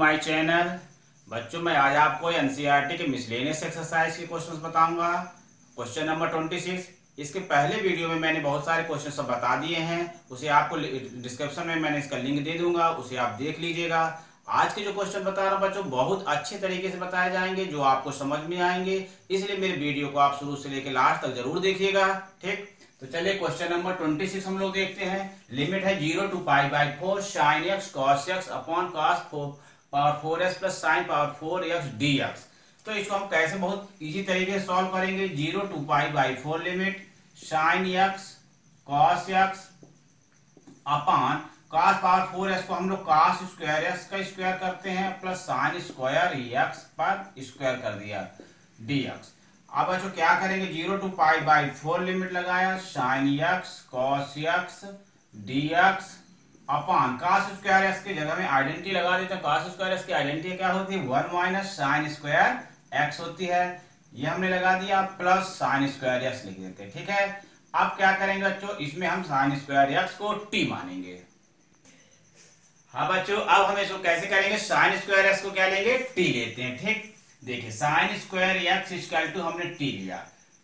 My channel. बच्चों मैं आज आपको एनसीईआरटी के मिसलेनियस एक्सरसाइज के क्वेश्चंस बताऊंगा। Question number 26। इसके पहले वीडियो में मैंने बहुत सारे क्वेश्चन सब बता दिए हैं, उसे आपको डिस्क्रिप्शन में मैंने इसका लिंक दे दूंगा, उसे आप देख लीजिएगा। आज के जो क्वेश्चन बता रहा हूँ बच्चों बहुत अच्छे तरीके से बताए जाएंगे, जो आपको समझ में आएंगे, इसलिए मेरे वीडियो को आप शुरू से लेकर लास्ट तक जरूर देखिएगा। ठीक, तो चलिए क्वेश्चन नंबर 26 हम लोग देखते हैं। लिमिट है 0 to π/4 sin x cos x upon cos power 4x plus sin power 4x dx। तो इसको हम कैसे बहुत इजी तरीके से सॉल्व करेंगे। 0 to π/4 limit sin x cos x upon cos power 4x को हम लोग cos स्क्वायर x का स्क्वायर करते हैं प्लस sin स्क्वायर x पर स्क्वायर कर दिया dx। अब बच्चों क्या करेंगे, 0 to π/4 लिमिट लगाया sin x cos x dx upon cos square x की जगह में आइडेंटिटी लगा देते हैं। cos स्क्वायर x की आइडेंटिटी क्या होती है, 1 माइनस sin स्क्वायर x होती है। ये हमने लगा दिया प्लस sin स्क्वायर x लिख देते हैं। ठीक है, अब क्या करेंगे बच्चों, इसमें हम sin स्क्वायर x को t मानेंगे। हाँ बच्चों, अब हम इसको कैसे करेंगे, sin स्क्वायर x को क्या लेंगे, t लेते हैं। ठीक, देखिए sin square x equal to हमने t लिया,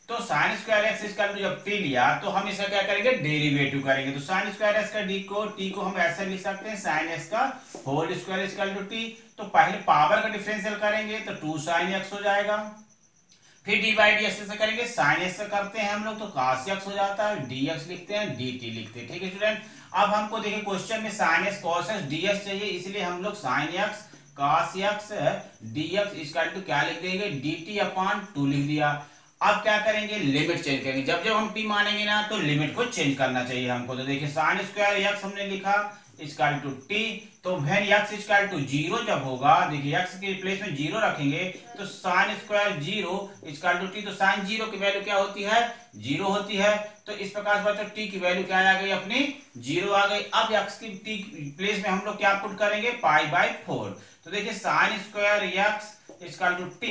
तो sin square x equal to जब t लिया तो हम इसका क्या करेंगे, डेरिवेटिव करेंगे। तो sin स्क्वायर x का t को हम ऐसे लिख सकते हैं sin x का whole square equal to t। तो पहले पावर का डिफरेंशियल करेंगे तो 2 sin x हो जाएगा, फिर d बाई dx से करेंगे, sin x से करते हैं हम लोग तो cos x हो जाता है, dx लिखते हैं, dt लिखते हैं। ठीक है स्टूडेंट, अब हमको देखिए क्वेश्चन में sin x cos x dx चाहिए, इसलिए हम लोग sin x cos x dx equal to क्या लिख देंगे, dt अपॉन 2 लिख दिया। अब क्या करेंगे, लिमिट चेंज करेंगे। जब जब हम t मानेंगे ना तो लिमिट को चेंज करना चाहिए हमको। तो देखिए sin स्क्वायर x हमने लिखा इक्वल टू t, तो व्हेन x इक्वल टू 0 जब होगा, देखिए x के प्लेस में 0 रखेंगे तो sin square 0 equal to t, तो sin 0 की वैल्यू क्या होती है, 0 होती है। तो इस प्रकार से बच्चों t की वैल्यू क्या आ गई, अपनी 0 आ गई। अब x की t प्लेस में हम लोग क्या पुट करेंगे, π/4। तो देखिए sin square x equal to t,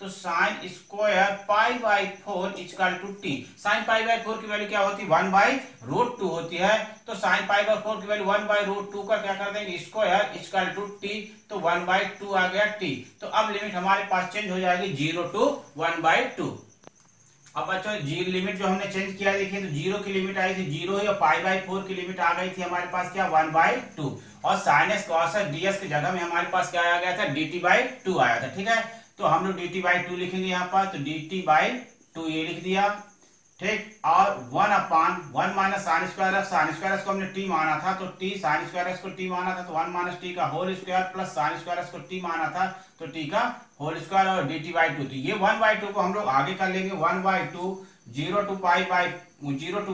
तो sin square π/4 equal to t। sin π/4 की वैल्यू क्या होती है, 1/√2 होती है। तो sin π/4 की वैल्यू 1/√2 का क्या कर देंगे, स्क्वायर इक्वल टू t, तो 1/2 आ गया t। तो अब लिमिट हमारे पास चेंज हो जाएगी 0 to 1/2। अब बच्चों जीरो लिमिट जो हमने चेंज किया, देखिए तो 0 की लिमिट आई थी 0 ही, और π/4 की लिमिट आ गई थी हमारे पास क्या, 1/2, और sin x cos x ds की जगह में हमारे पास क्या आ गया था, dt/2 आया था। ठीक है, तो हम लोग dt/2 लिखेंगे यहाँ पर, तो dt/2 ये लिख दिया। ठीक, और 1/1 माइनस sin स्क्वायर x को हमने t माना था, तो t sin स्क्वायर x को t माना था, तो 1 माइनस t का whole square plus sin square x को t माना था, तो t का होल स्क्वायर और dt/2। तो ये 1/2 को हम लोग आगे कर लेंगे, 1/2 0 to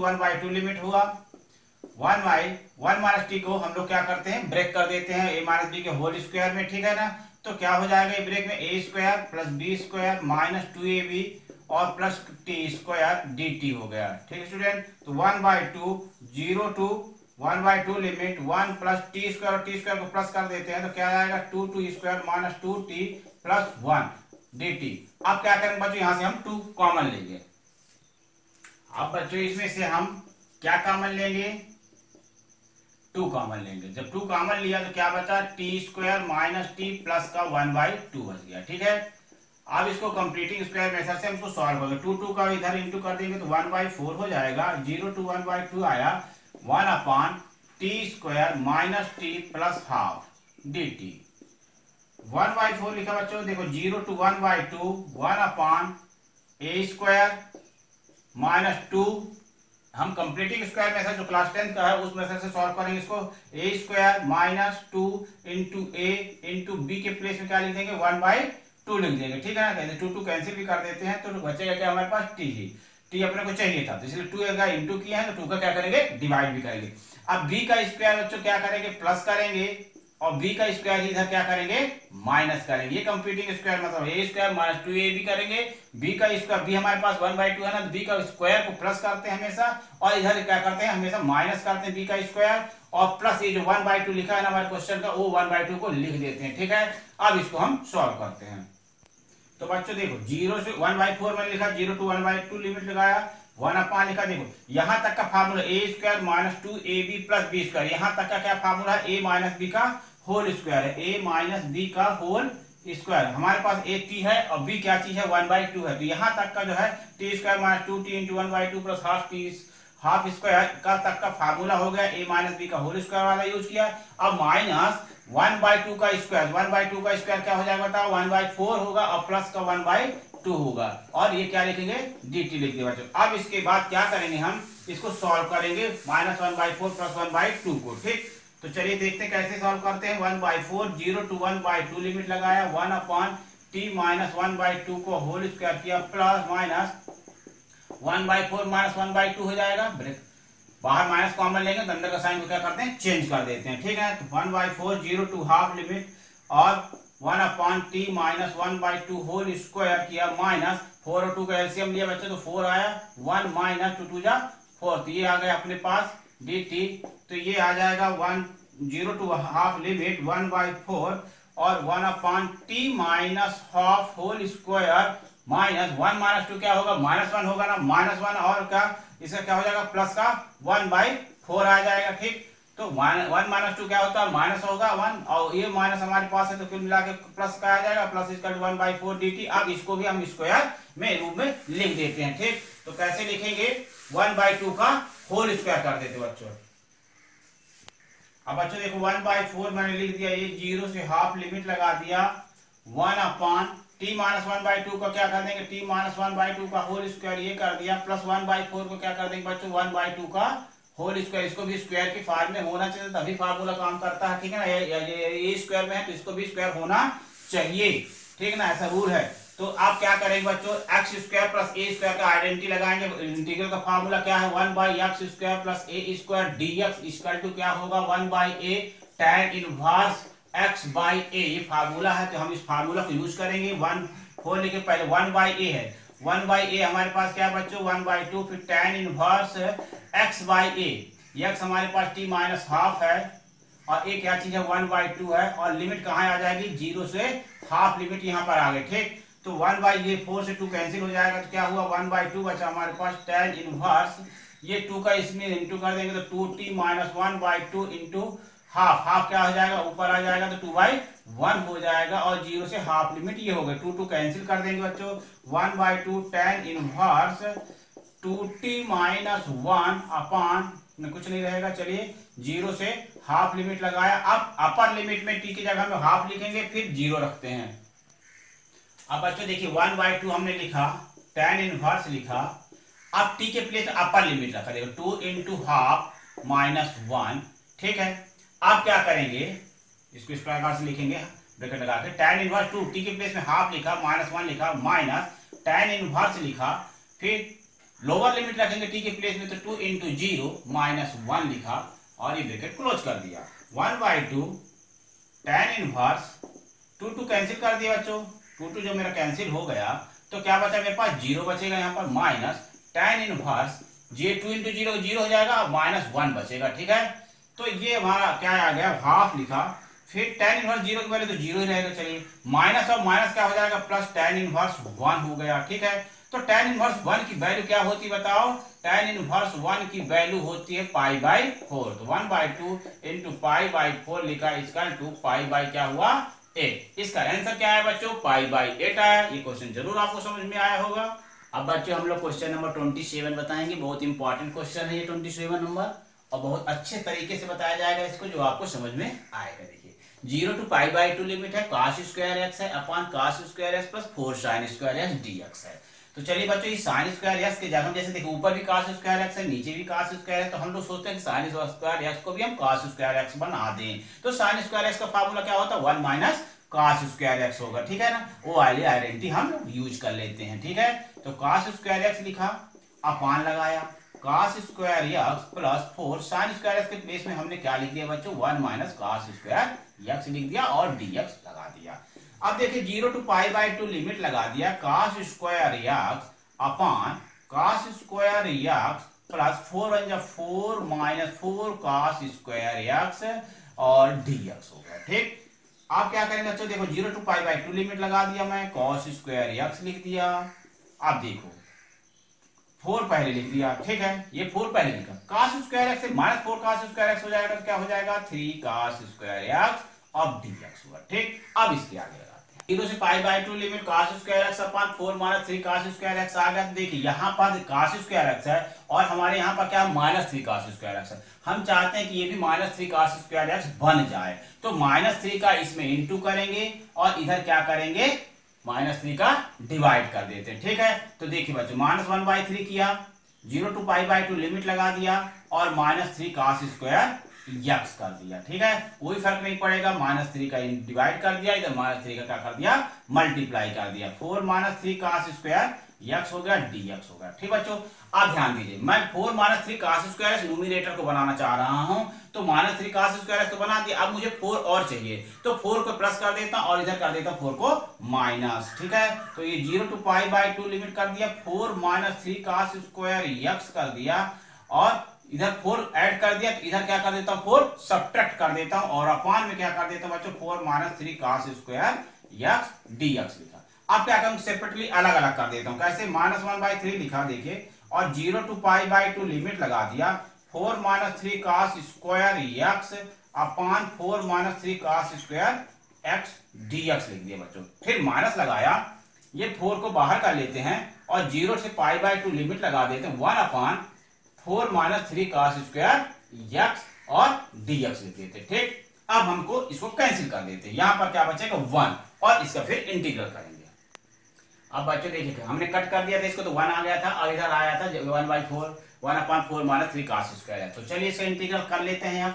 1/2 लिमिट हुआ। 1 माइनस t को हम लोग क्या करते हैं, ब्रेक कर देते हैं a माइनस b के होल स्क्वायर में। ठीक है ना, तो क्या हो जाएगा ब्रेक में, a square plus b square minus 2ab और प्लस टी स्क्वायर dt हो गया। ठीक है स्टूडेंट, तो 1/2 0 to 1/2 limit 1 plus t square, और टी स्क्वायर को प्लस कर देते हैं तो क्या आएगा, 2 square minus 2t plus 1 dt। अब क्या करेंगे बच्चों, यहां से हम 2 कॉमन लेंगे। अब बच्चों इसमें से हम क्या कॉमन लेंगे, 2 कॉमन लेंगे। जब 2 कॉमन लिया तो क्या बचा, T square minus T plus का 1/2 बच गया। ठीक है, अब इसको कंप्लीटिंग स्क्वायर मेथड से हम इसको सॉल्व करेंगे। 2 का इधर इंटू कर देंगे तो 1/4 हो जाएगा। 0 to 1/2 आया, 1/t square minus T plus half dt। 1/4 लिखा बच्चों, देखो 0 to 1/2 1/a स्क्वायर माइनस 2, हम कंप्लीटिंग स्क्वायर मेथड जो क्लास 10 का है उस मेथड से सॉल्व करेंगे इसको। a square minus 2 into a into b के प्लेस में क्या लिख देंगे, 1/2 लिख देंगे। ठीक है ना, कहते 2 कैंसिल भी कर देते हैं तो बचेगा क्या हमारे पास, t ही। t अपने को चाहिए था तो इसलिए 2 का इंटू किया है, तो 2 का क्या करेंगे, डिवाइड भी करेंगे। अब b का स्क्वायर बच्चों क्या करेंगे, प्लस करेंगे, और b का स्क्वायर इधर क्या करेंगे, माइनस करेंगे। ये कंप्लीटिंग स्क्वायर मतलब a स्क्वायर माइनस 2ab करेंगे। b का स्क्वायर, b हमारे पास 1/2 है ना, b का स्क्वायर को प्लस करते हैं हमेशा, और इधर क्या करते हैं, हमेशा माइनस करते हैं b का स्क्वायर, और प्लस ये जो 1/2 लिखा है ना हमारे क्वेश्चन का, वो 1/2 को लिख देते हैं। ठीक है, अब इसको हम सॉल्व करते हैं। तो बच्चों देखो 0 से 1/4 मैंने लिखा, 0 to 1/2 लिमिट लगाया, 1/, लिखा। देखो यहां तक का formula a square minus 2ab plus b square, यहां तक का क्या फार्मूला है, a माइनस b का होल स्क्वायर है, a माइनस बी का होल स्क्वायर। हमारे पास a t है और b क्या चीज है 1/2 है, तो यहाँ तक का जो है T square minus 2t into 1/2 plus half square का तक का फार्मूला हो गया, a माइनस बी का होल स्क्वायर वाला यूज किया। अब माइनस 1/2 का स्क्वायर, 1/2 का स्क्वायर क्या हो जाएगा बताओ 1/4 होगा और प्लस का 1/2 होगा, और ये क्या लिखेंगे dt लिख दिया बच्चों। अब इसके बाद क्या करेंगे, हम इसको सॉल्व करेंगे माइनस 1/4 प्लस 1/2 को। ठीक, तो चलिए देखते हैं कैसे सॉल्व करते हैं। 1/4 0 to 1/2 लिमिट लगाया, 1/t माइनस 1/2 को होल स्क्वायर किया, प्लस माइनस 1/4 माइनस 1/2 हो जाएगा। ब्रेक बाहर माइनस कॉमन लेंगे तो अंदर का साइन को क्या करते हैं चेंज कर देते हैं। ठीक है, तो 1/4 0 to हाफ लिमिट और 1/t माइनस 1/2 होल स्क्वायर किया, माइनस 4 और 2 का एलसीएम लिया बच्चों तो 4 आया, 1 माइनस 2 2 जा 4, तो ये आ गया अपने पास dt। तो ये आ जाएगा 0 to हाफ लिमिट 1/4 और 1/t minus half whole square minus 1 minus 2 क्या होगा -1 होगा ना, -1 और क्या इसका क्या हो जाएगा प्लस का 1/4 आ जाएगा। ठीक, तो 1 माइनस 2 क्या होता है माइनस होगा 1 और ये माइनस हमारे पास है तो फिर मिला के प्लस का आ जाएगा, प्लस इसका 1/4 dt। अब इसको भी हम स्क्वायर में रूप में लिख देते हैं। ठीक, तो कैसे लिखेंगे 1/2 का होल स्क्वायर कर देते बच्चों। अब बच्चों देखो 1/4 मैंने लिख दिया, ये 0 से हाफ लिमिट लगा दिया, 1/t माइनस 1/2 को क्या कर देंगे t माइनस 1/2 का होल स्क्वायर ये कर दिया, प्लस 1/4 को क्या कर देंगे बच्चों 1/2 का होल स्क्वायर। इसको भी स्क्वायर की फॉर्म में होना चाहिए तभी फार्मूला काम करता है। ठीक है ना, ये स्क्वायर में है तो इसको भी स्क्वायर होना चाहिए। ठीक है ना, ऐसा रूल है। तो आप क्या करेंगे बच्चों x square plus a square का आइडेंटिटी लगाएंगे। इंटीग्रल का फार्मूला क्या है 1/x square plus a square dx equal to क्या होगा 1/a tan inverse x by a, ये फार्मूला है तो हम इस फार्मूला को यूज करेंगे। 1 4 लिखे पहले 1/a है, 1/a हमारे पास क्या है बच्चों 1/2 फिर tan inverse x by A, x हमारे पास t माइनस हाफ है और a क्या चीज है 1/2 है, और लिमिट कहाँ आ जाएगी 0 से हाफ लिमिट यहाँ पर आ गए। ठीक, तो 1/4 से 2 कैंसिल हो जाएगा तो क्या हुआ 1/2 बचा हमारे पास tan इनवर्स, ये 2 का इसमें इंटू कर देंगे तो 2t minus 1/2 into half, half क्या हो जाएगा ऊपर आ जाएगा तो 2/1 हो जाएगा, और 0 से हाफ लिमिट ये हो गए, 2 कैंसिल कर देंगे बच्चों, 1/2 tan inverse 2t minus 1 upon में कुछ नहीं रहेगा। चलिए 0 से हाफ लिमिट लगाया, अब अपर लिमिट में t की जगह में हाफ लिखेंगे फिर 0 रखते हैं। अब बच्चों देखिए 1/2 हमने लिखा, tan इनवर्स लिखा, अब t के प्लेस अपर लिमिट रखा, देखो 2 इंटू हाफ माइनस 1। ठीक है, अब क्या करेंगे इसको इस प्रकार से लिखेंगे ब्रैकेट लगा के, tan इनवर्स 2 t के प्लेस में हाफ लिखा, -1 लिखा, माइनस tan इनवर्स लिखा, फिर लोअर लिमिट रखेंगे t के प्लेस में तो 2 इंटू 0 -1 लिखा और ये ब्रैकेट क्लोज कर दिया। 1/2 tan इनवर्स 2 कैंसिल कर दिया बच्चों, 2 जो मेरा कैंसिल हो गया तो क्या बचा मेरे पास 0 बचेगा यहाँ पर, माइनस tan इनवर्स ये 2 इंटू 0 0 हो जाएगा, -1 बचेगा। ठीक है, तो ये हमारा क्या आ गया हाफ लिखा, फिर tan इनवर्स 0 के पहले तो 0 ही रहेगा। चलिए माइनस और माइनस क्या हो जाएगा प्लस tan इनवर्स 1 हो गया। ठीक है, तो tan इनवर्स 1 की वैल्यू क्या होती है बताओ, tan इनवर्स 1 की वैल्यू होती है π/4, तो 1/2 इंटू π/4 लिखा इक्वल टू π/ क्या हुआ 8। इसका आंसर क्या है बच्चों π/8 आया। ये क्वेश्चन जरूर आपको समझ में आया होगा। अब बच्चों हम लोग क्वेश्चन नंबर 27 बताएंगे, बहुत इंपॉर्टेंट क्वेश्चन है ये 27 नंबर, और बहुत अच्छे तरीके से बताया जाएगा इसको जो आपको समझ में आएगा। देखिए 0 to π/2 लिमिट है, cos स्क्वायर x है upon cos square x plus 4 sin square x dx है। तो चलिए बच्चों ये sin स्क्वायर x के जगह जैसे देखो ऊपर भी cos स्क्वायर x है नीचे भी cos स्क्वायर है, तो हम लोग सोचते हैं कि sin स्क्वायर x को भी हम cos स्क्वायर x बना दें, तो sin स्क्वायर x का फार्मूला क्या होता है 1 माइनस cos स्क्वायर x होगा। ठीक है ना, वो वाली आइडेंटिटी हम यूज कर लेते हैं। ठीक है, तो cos स्क्वायर x लिखा, अपॉन लगाया cos square x plus 4 sin square x के प्लेस में हमने क्या लिख दिया बच्चों 1 माइनस cos स्क्वायर x लिख दिया और dx लगा दिया। अब देखिए 0 to π/2 लिमिट लगा दिया, cos square x upon cos square x plus 4 minus 4 cos square x और dx हो गया। ठीक, आप क्या करेंगे बच्चों देखो 0 to π/2 लिमिट लगा दिया मैं, cos स्क्वायर x लिख दिया, अब देखो 4 पहले लिख दिया। ठीक है, ये 4 पहले लिखा, cos स्क्वायर x से -4 cos स्क्वायर x हो जाएगा तो क्या हो जाएगा 3 cos square x of d x होगा। ठीक, अब इसके आगे लगाते हैं 0 से pi by 2 limit cos square x upon 4 minus 3 cos square x आ गया। देखिए यहाँ पर cos स्क्वायर एक्स है और हमारे यहाँ पर क्या माइनस 3 cos स्क्वायर एक्स है। हम चाहते हैं कि ये भी माइनस 3 cos स्क्वायर एक्स बन जाए, तो माइनस 3 का इसमें इंटू करेंगे और इधर क्या करेंगे माइनस 3 का डिवाइड कर देते हैं। ठीक है, तो देखिए बच्चों माइनस 1/3 किया, 0 to पाई बाई 2 लिमिट लगा दिया और माइनस 3 cos स्क्वायर यक्स कर दिया। ठीक है, कोई फर्क नहीं पड़ेगा, माइनस 3 का डिवाइड कर दिया, इधर माइनस 3 का क्या कर दिया मल्टीप्लाई कर दिया। 4 माइनस 3 cos स्क्वायर यक्स हो गया, डी एक्स हो गया। ठीक बच्चों, आप ध्यान दीजिए, मैं 4 माइनस 3 cos स्क्वायर न्यूमिनेटर को बनाना चाह रहा हूं, तो माइनस 3 cos स्क्वायर तो बना दिया। अब मुझे 4 और चाहिए, तो 4 को प्लस कर देता हूं और इधर कर देता हूं 4 को माइनस। ठीक है, तो ये 0 to पाई बाई 2 लिमिट कर दिया, 4 माइनस 3 cos स्क्वायर यक्स कर दिया और इधर 4 ऐड कर दिया, तो इधर क्या कर देता हूं 4 सब्ट्रैक्ट कर देता हूं और अपान में क्या कर देता हूं बच्चों 4 minus 3 cos square x D x लिखा। अब क्या करूं सेपरेटली अलग अलग कर देता हूं, कैसे माइनस 1/3 लिखा देखिए और 0 to पाई बाई 2 लिमिट लगा दिया, 4 माइनस 3 cos स्क्वायर यक्स अपान 4 minus 3 cos square x D x लिख दिया बच्चों। फिर माइनस लगाया, ये 4 को बाहर कर लेते हैं और 0 से पाई बाई 2 लिमिट लगा देते हैं, 1 अपान 4 माइनस 3 cos स्क्वायर यक्स और डी एक्स लिख देते। ठीक, अब हमको इसको कैंसिल कर देते हैं, यहां पर क्या बचेगा 1 और इसका फिर इंटीग्रल करेंगे। अब बच्चों देखिए हमने कट कर दिया था इसको, तो 1 आ गया था और इधर आया था 1/4 1 अपान 4 माइनस 3 cos स्क्वायर है। तो चलिए इसका इंटीग्रल कर लेते हैं। अब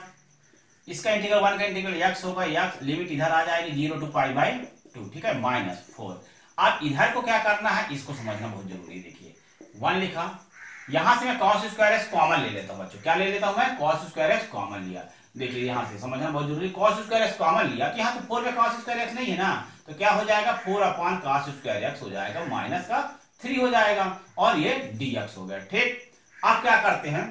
इसका इंटीग्रल 1 का इंटीग्रल x होगा, x लिमिट इधर आ जाएगी 0 to पाई बाई 2। ठीक है, -4। अब इधर को क्या करना है इसको समझना बहुत जरूरी है। देखिए 1 लिखा, यहां से मैं cos स्क्वायर एक्स कॉमन ले लेता हूं बच्चों, क्या ले लेता हूं मैं cos स्क्वायर एक्स कॉमन लिया। देखिए यहां से समझना बहुत जरूरी, cos स्क्वायर एक्स कॉमन लिया कि यहां तो 4 में cos स्क्वायर एक्स नहीं है ना, तो क्या हो जाएगा 4 अपान cos स्क्वायर एक्स हो जाएगा, माइनस का 3 हो जाएगा और ये dx हो गया। ठीक, अब क्या करते हैं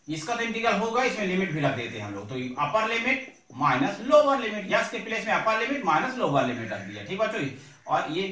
इसका तो इंटीग्रल होगा, इसमें लिमिट भी रख देते हैं हम लोग, तो अपर limit minus lower limit, yes के प्लेस में अपर लिमिट माइनस लोअर लिमिट रख दिया। ठीक बच्चों, और ये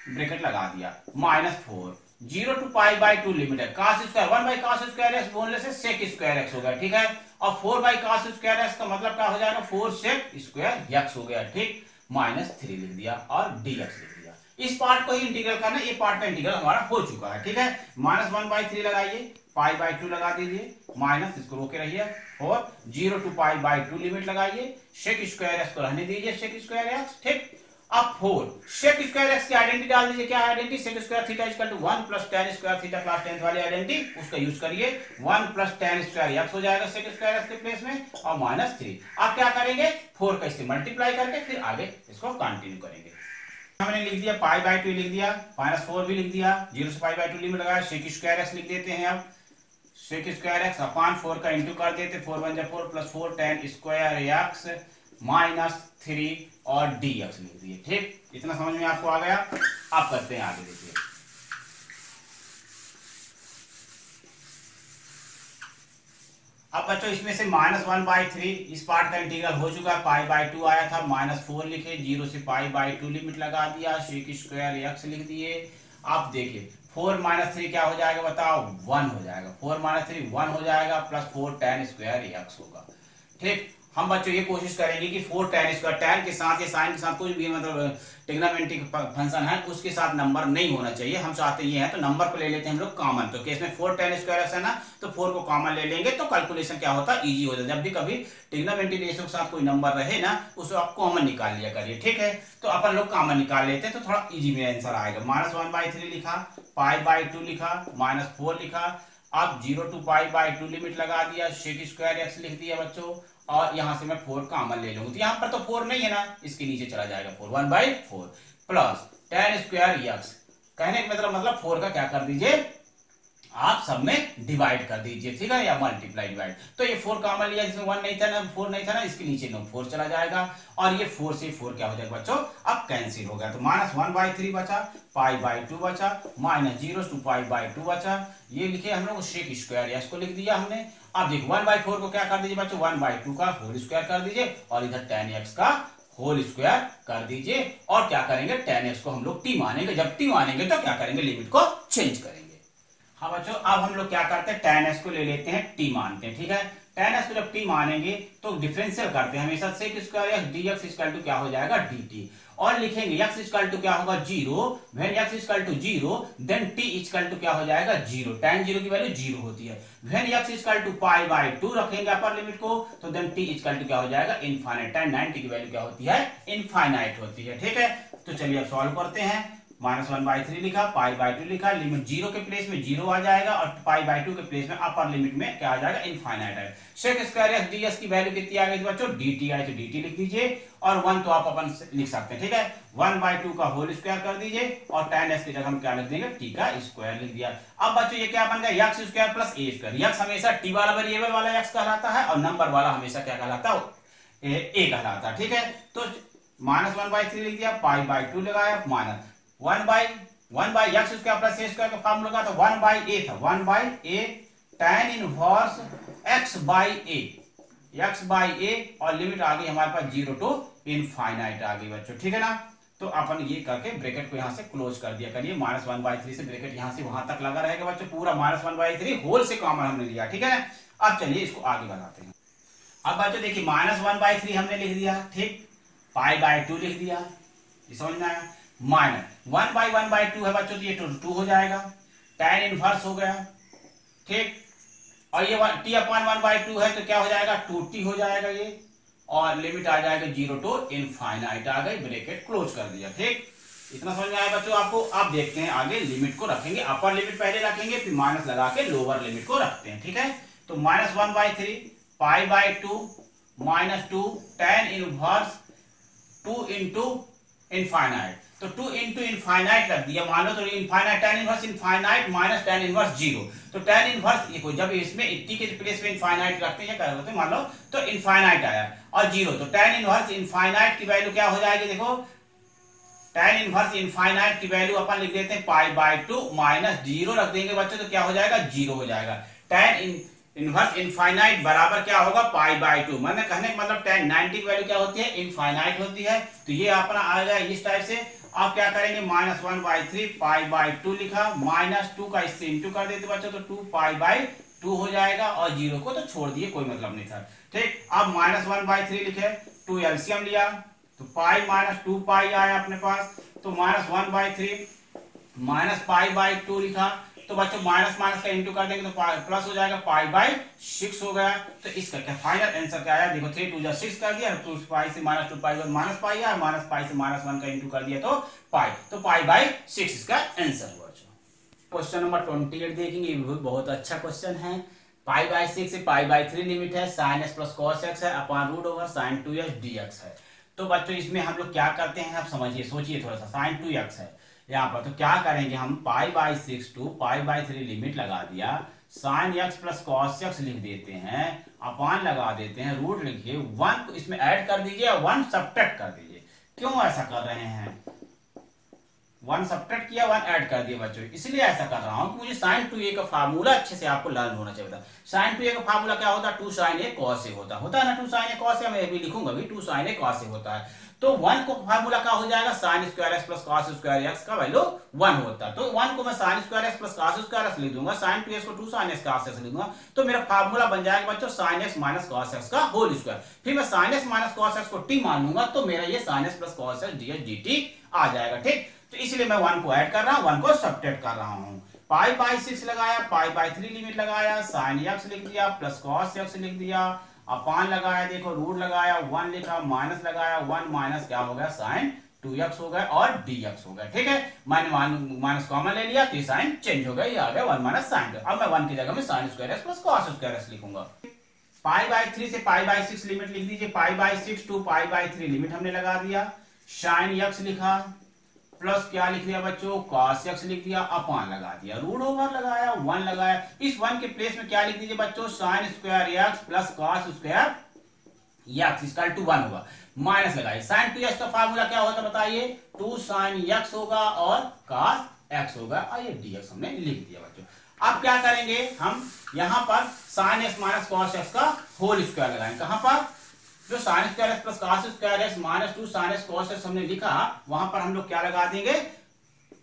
ब्रैकेट लगा दिया -4 0 to पाई बाई 2 लिमिट है, cos square 1 by cos square x बोलने से sec स्क्वायर एक्स हो गया। ठीक है, और 4 बाई cos स्क्वायर एक्स का मतलब क्या हो जाएगा 4 sec स्क्वायर एक्स हो गया। ठीक, -3 लिख दिया और dx लिख दिया। इस पार्ट को ही इंटीग्रल करना, ये पार्ट का इंटीग्रल हमारा हो चुका है। ठीक है, -1/3 लगाइए, पाई बाई 2 लगा दीजिए, माइनस इसको रोके रहिए और 0 to पाई बाई 2 लिमिट लगाइए, sec स्क्वायर एक्स को रहने दीजिए sec स्क्वायर एक्स। ठीक, अब 4 sec स्क्वायर एक्स की आइडेंटिटी डाल दीजिए, क्या identity sec square theta equal to 1 plus tan square theta class 10 वाली आइडेंटिटी, उसका यूज करिए, 1 प्लस tan स्क्वायर एक्स हो जाएगा sec स्क्वायर एक्स के प्लेस में और -3। अब क्या करेंगे 4 का इससे मल्टीप्लाई करके फिर आगे इसको कंटिन्यू करेंगे। हमने लिख दिया पाई बाई 2 लिख दिया, -4 भी लिख दिया, 0 से पाई बाई 2 लिमिट लगाया, sec स्क्वायर एक्स लिख देते हैं। अब sec स्क्वायर एक्स अपान 4 का इंटू कर देते, 4 1 4 प्लस 4 tan स्क्वायर एक्स -3 और dx लिख दिए। ठीक, इतना समझ में आपको आ गया। आप करते हैं आगे, देखिए अब बच्चों इसमें से -1/3 इस पार्ट का इंटीग्रल हो चुका है, पाई बाई 2 आया था, -4 लिखे, 0 से पाई बाई 2 लिमिट लगा दिया, sec स्क्वायर एक्स लिख दिए। आप देखिए 4 - 3 क्या हो जाएगा बताओ 1 हो जाएगा, 4 - 3 1 हो जाएगा प्लस 4 tan स्क्वायर एक्स होगा। ठीक, हम बच्चों ये कोशिश करेंगे कि 4 tan स्क्वायर, tan के साथ या साइन के साथ कोई भी मतलब ट्रिग्नोमेट्रिक फंक्शन है उसके साथ नंबर नहीं होना चाहिए, हम चाहते ये हैं, तो नंबर को ले लेते हैं हम लोग कॉमन। तो केस में 4 tan स्क्वायर एक्स है ना, तो 4 को कॉमन ले लेंगे तो कैलकुलेशन क्या होता है इजी हो जाता है। जब भी कभी ट्रिग्नोमेट्रिक रेशियो के साथ कोई नंबर रहे ना उसको आप कॉमन निकाल लिया करिए। ठीक है, तो अपन लोग कॉमन निकाल लेते हैं तो थोड़ा इजी में आंसर आएगा। -1/3 लिखा, पाई बाई 2 लिखा, -4 लिखा, अब 0 to पाई बाई 2 लिमिट लगा दिया, sec स्क्वायर एक्स लिख दिया बच्चों, और यहां से मैं 4 कॉमन ले लूंगा, तो यहां पर तो 4 नहीं है ना, इसके नीचे चला जाएगा 4 1/4 प्लस tan स्क्वायर एक्स, कहने का मतलब 4 का क्या कर दीजिए आप सब में डिवाइड कर दीजिए। ठीक है, या मल्टीप्लाई डिवाइड, तो ये 4 कॉमन लिया, जिसमें 1 नहीं था ना 4 नहीं था ना, इसके नीचे 4 चला जाएगा और ये 4 से 4 क्या हो जाएगा बच्चों अब कैंसिल हो गया, तो -1/3 बचा, पाई बाई 2 बचा, -0 to पाई बाई 2 बचा, ये लिखे हम लोग sec स्क्वायर एक्स को लिख दिया हमने। अब देखिए 1/4 को क्या कर दीजिए बच्चों 1/2 का होल स्क्वायर कर दीजिए और इधर tan एक्स का होल स्क्वायर कर दीजिए, और क्या करेंगे tan एक्स को हम लोग t मानेंगे, जब t मानेंगे तो क्या करेंगे लिमिट को चेंज करेंगे। हाँ बच्चों, अब हम लोग क्या करते हैं, tan x को ले लेते हैं, t मानते हैं। ठीक है, tan x को जब t मानेंगे तो डिफरेंशियल करते हैं हमेशा, sec square x dx equal to क्या हो जाएगा, dt, और लिखेंगे x इक्वल टू क्या होगा, 0, when x equal to 0 then t equal to क्या हो जाएगा, 0, tan 0 की वैल्यू 0 होती है। When x equal to pi by 2 रखेंगे अपर लिमिट को, तो देन t इक्वल टू क्या हो जाएगा, इनफाइनाइट। tan 90 की वैल्यू क्या होती है, इनफाइनाइट होती है। ठीक है, तो चलिए अब सॉल्व करते हैं। -1/3 लिखा, π/2 लिखा, लिमिट 0 के प्लेस में 0 आ जाएगा और π/2 के प्लेस में अपर लिमिट में क्या आ जाएगा, इनफाइनाइट है। sec स्क्वायर x ds की वैल्यू कितनी आ गई थी बच्चों, dt आई तो dt लिख दीजिए, और 1 तो आप अपन लिख सकते हैं। ठीक है, 1/2 का होल स्क्वायर कर दीजिए, और tan x की जगह हम क्या लिख देंगे, t का स्क्वायर लिख दिया। अब बच्चों ये क्या बन गया, x square plus a square. x हमेशा t वाला वेरिएबल वाला x कहलाता है, और नंबर वाला हमेशा क्या कहलाता है, a कहलाता है। ठीक है, तो -1/3 लिख दिया, π/2 लगाया, minus 1 x square plus a square का फार्मूला था 1/a था, 1/a tan इनवर्स x/a, और लिमिट आ गई हमारे पास 0 टू इनफाइनाइट आ गई बच्चों। ठीक है ना, तो अपन ये करके ब्रैकेट को यहाँ से क्लोज कर दिया करिए। -1/3 से ब्रैकेट यहाँ से वहां तक लगा रहेगा बच्चों, पूरा -1/3 होल से कॉमन हमने लिया। ठीक है, अब चलिए इसको आगे बढ़ाते हैं। अब बच्चों देखिए, -1/3 हमने लिख दिया, ठीक, π/2 लिख दिया, ये समझ में आया। माइनस 1/1/2 है बच्चों, तो ये 2 हो जाएगा, tan इनवर्स हो गया। ठीक, और ये t/1/2 है तो क्या हो जाएगा, 2t हो जाएगा ये, और लिमिट आ जाएगा 0 टू इनफाइनाइट आ गई, ब्रैकेट क्लोज कर दिया। ठीक, इतना समझ में आया बच्चों आपको। अब देखते हैं आगे, लिमिट को रखेंगे, अपर लिमिट पहले रखेंगे, फिर माइनस लगा के लोअर लिमिट को रखते हैं। ठीक है, तो -1/3 π/2 -2 tan इनवर्स 2 इंटू इनफाइनाइट, तो 2 इंटू इनफाइनाइट रख दिया, मान लो तो infinite, tan inverse infinite minus tan inverse 0, तो tan इनवर्स देखो जब इसमें 80 के प्लेस में इनफाइनाइट रखते हैं, क्या करते हैं, मान लो तो इनफाइनाइट आया और 0, तो tan इनवर्स इनफाइनाइट की वैल्यू क्या हो जाएगी, देखो tan इनवर्स इनफाइनाइट की वैल्यू अपन लिख देते हैं π/2 माइनस 0 रख देंगे बच्चों, तो क्या हो जाएगा, 0 हो जाएगा। tan इनवर्स इनफाइनाइट बराबर क्या होगा, π/2, मैंने कहने का मतलब tan 90 की वैल्यू क्या होती है, इनफाइनाइट होती है, तो ये अपना आ गया इस टाइप से। आप क्या करेंगे, -1/3 π/2 लिखा, -2 का इससे इंटू कर देते बच्चों, तो 2π/2 हो जाएगा, और 0 को तो छोड़ दिए, कोई मतलब नहीं था। ठीक, अब -1/3 लिखे, 2 एलसीएम लिया, तो पाई माइनस 2 पाई आया अपने पास, तो -1/3 -π/2 लिखा, तो बच्चों माइनस माइनस का इंटू कर देंगे तो प्लस हो जाएगा, π/6 हो गया। तो इसका क्या फाइनल आंसर क्या आया, देखो 3 2 6 कर दिया, 2 पाई से -2 पाई माइनस पाई आया, माइनस पाई से -1 का इंटू कर दिया तो पाई, तो π/6 इसका आंसर हुआ। क्वेश्चन नंबर 28 देखेंगे, ये भी बहुत अच्छा क्वेश्चन है। π/6 से π/3 लिमिट है, sin x plus cos x है अपॉन √sin 2x dx है। तो बच्चों इसमें हम लोग क्या करते हैं, आप समझिए, सोचिए थोड़ा सा। sin 2x है यहाँ पर, तो क्या करेंगे हम, π/6 टू π/3 लिमिट लगा दिया, sin x plus cos x लिख देते हैं, अपान लगा देते हैं, रूट लिखिए, 1 को इसमें ऐड कर दीजिए और 1 सब्ट्रैक्ट कर दीजिए। क्यों ऐसा कर रहे हैं, 1 सब्ट्रैक्ट किया 1 ऐड कर दिया बच्चों, इसलिए ऐसा कर रहा हूं कि मुझे sin 2a का फार्मूला अच्छे से आपको लर्न होना चाहिए था। sin 2a का फार्मूला क्या होता है, 2 sin a cos a होता है ना, 2 sin a cos a, मैं भी लिखूंगा भी 2 sin a cos a होता है। तो 1 को फार्मूला क्या हो जाएगा, sin square x plus cos square x का वैल्यू 1 होता है, तो 1 को मैं sin square x plus cos square x लिख दूंगा, sin 2x को 2 sin x cos x लिख दूंगा, तो मेरा फार्मूला बन जाएगा बच्चों sin x minus cos x का होल स्क्वायर। फिर मैं sin x minus cos x को t मान लूंगा, तो मेरा ये sin x plus cos x dx dt आ जाएगा। ठीक, तो इसलिए मैं 1 को ऐड कर रहा हूं, 1 को सब्ट्रैक्ट कर रहा हूं। π/6 लगाया, π/3 लिमिट लगाया, sin x लिख दिया प्लस cos x लिख दिया, अपान लगाया, देखो रूट लगाया, 1 लिखा, माइनस लगाया, 1 माइनस क्या हो गया, sin 2x हो गया और dx हो गया। ठीक है, मैंने माइनस कॉमन ले लिया, तो साइन चेंज हो गया, ये आ गया 1 माइनस sin। अब मैं 1 की जगह में sin square x plus cos square x लिखूंगा। π/3 से π/6 लिमिट लिख दीजिए, π/6 टू π/3 लिमिट हमने लगा दिया, sin x लिखा प्लस क्या लिख दिया बच्चों, cos x लिख दिया, अपान लगा दिया, रूट ओवर लगाया, 1 लगाया, इस 1 के प्लेस में क्या लिख दीजिए बच्चों, sin square x plus cos square x equal to 1 होगा, माइनस लगाइए, sin 2x का फार्मूला क्या होता बताइए, 2 sin x होगा और cos x होगा, और ये dx हमने लिख दिया बच्चों। अब क्या करेंगे हम, यहां पर sin x minus cos x का होल स्क्वायर लगाएंगे, कहां पर, जो sin square x plus cos square x minus 2 sin x cos x हमने लिखा, वहां पर हम लोग क्या लगा देंगे,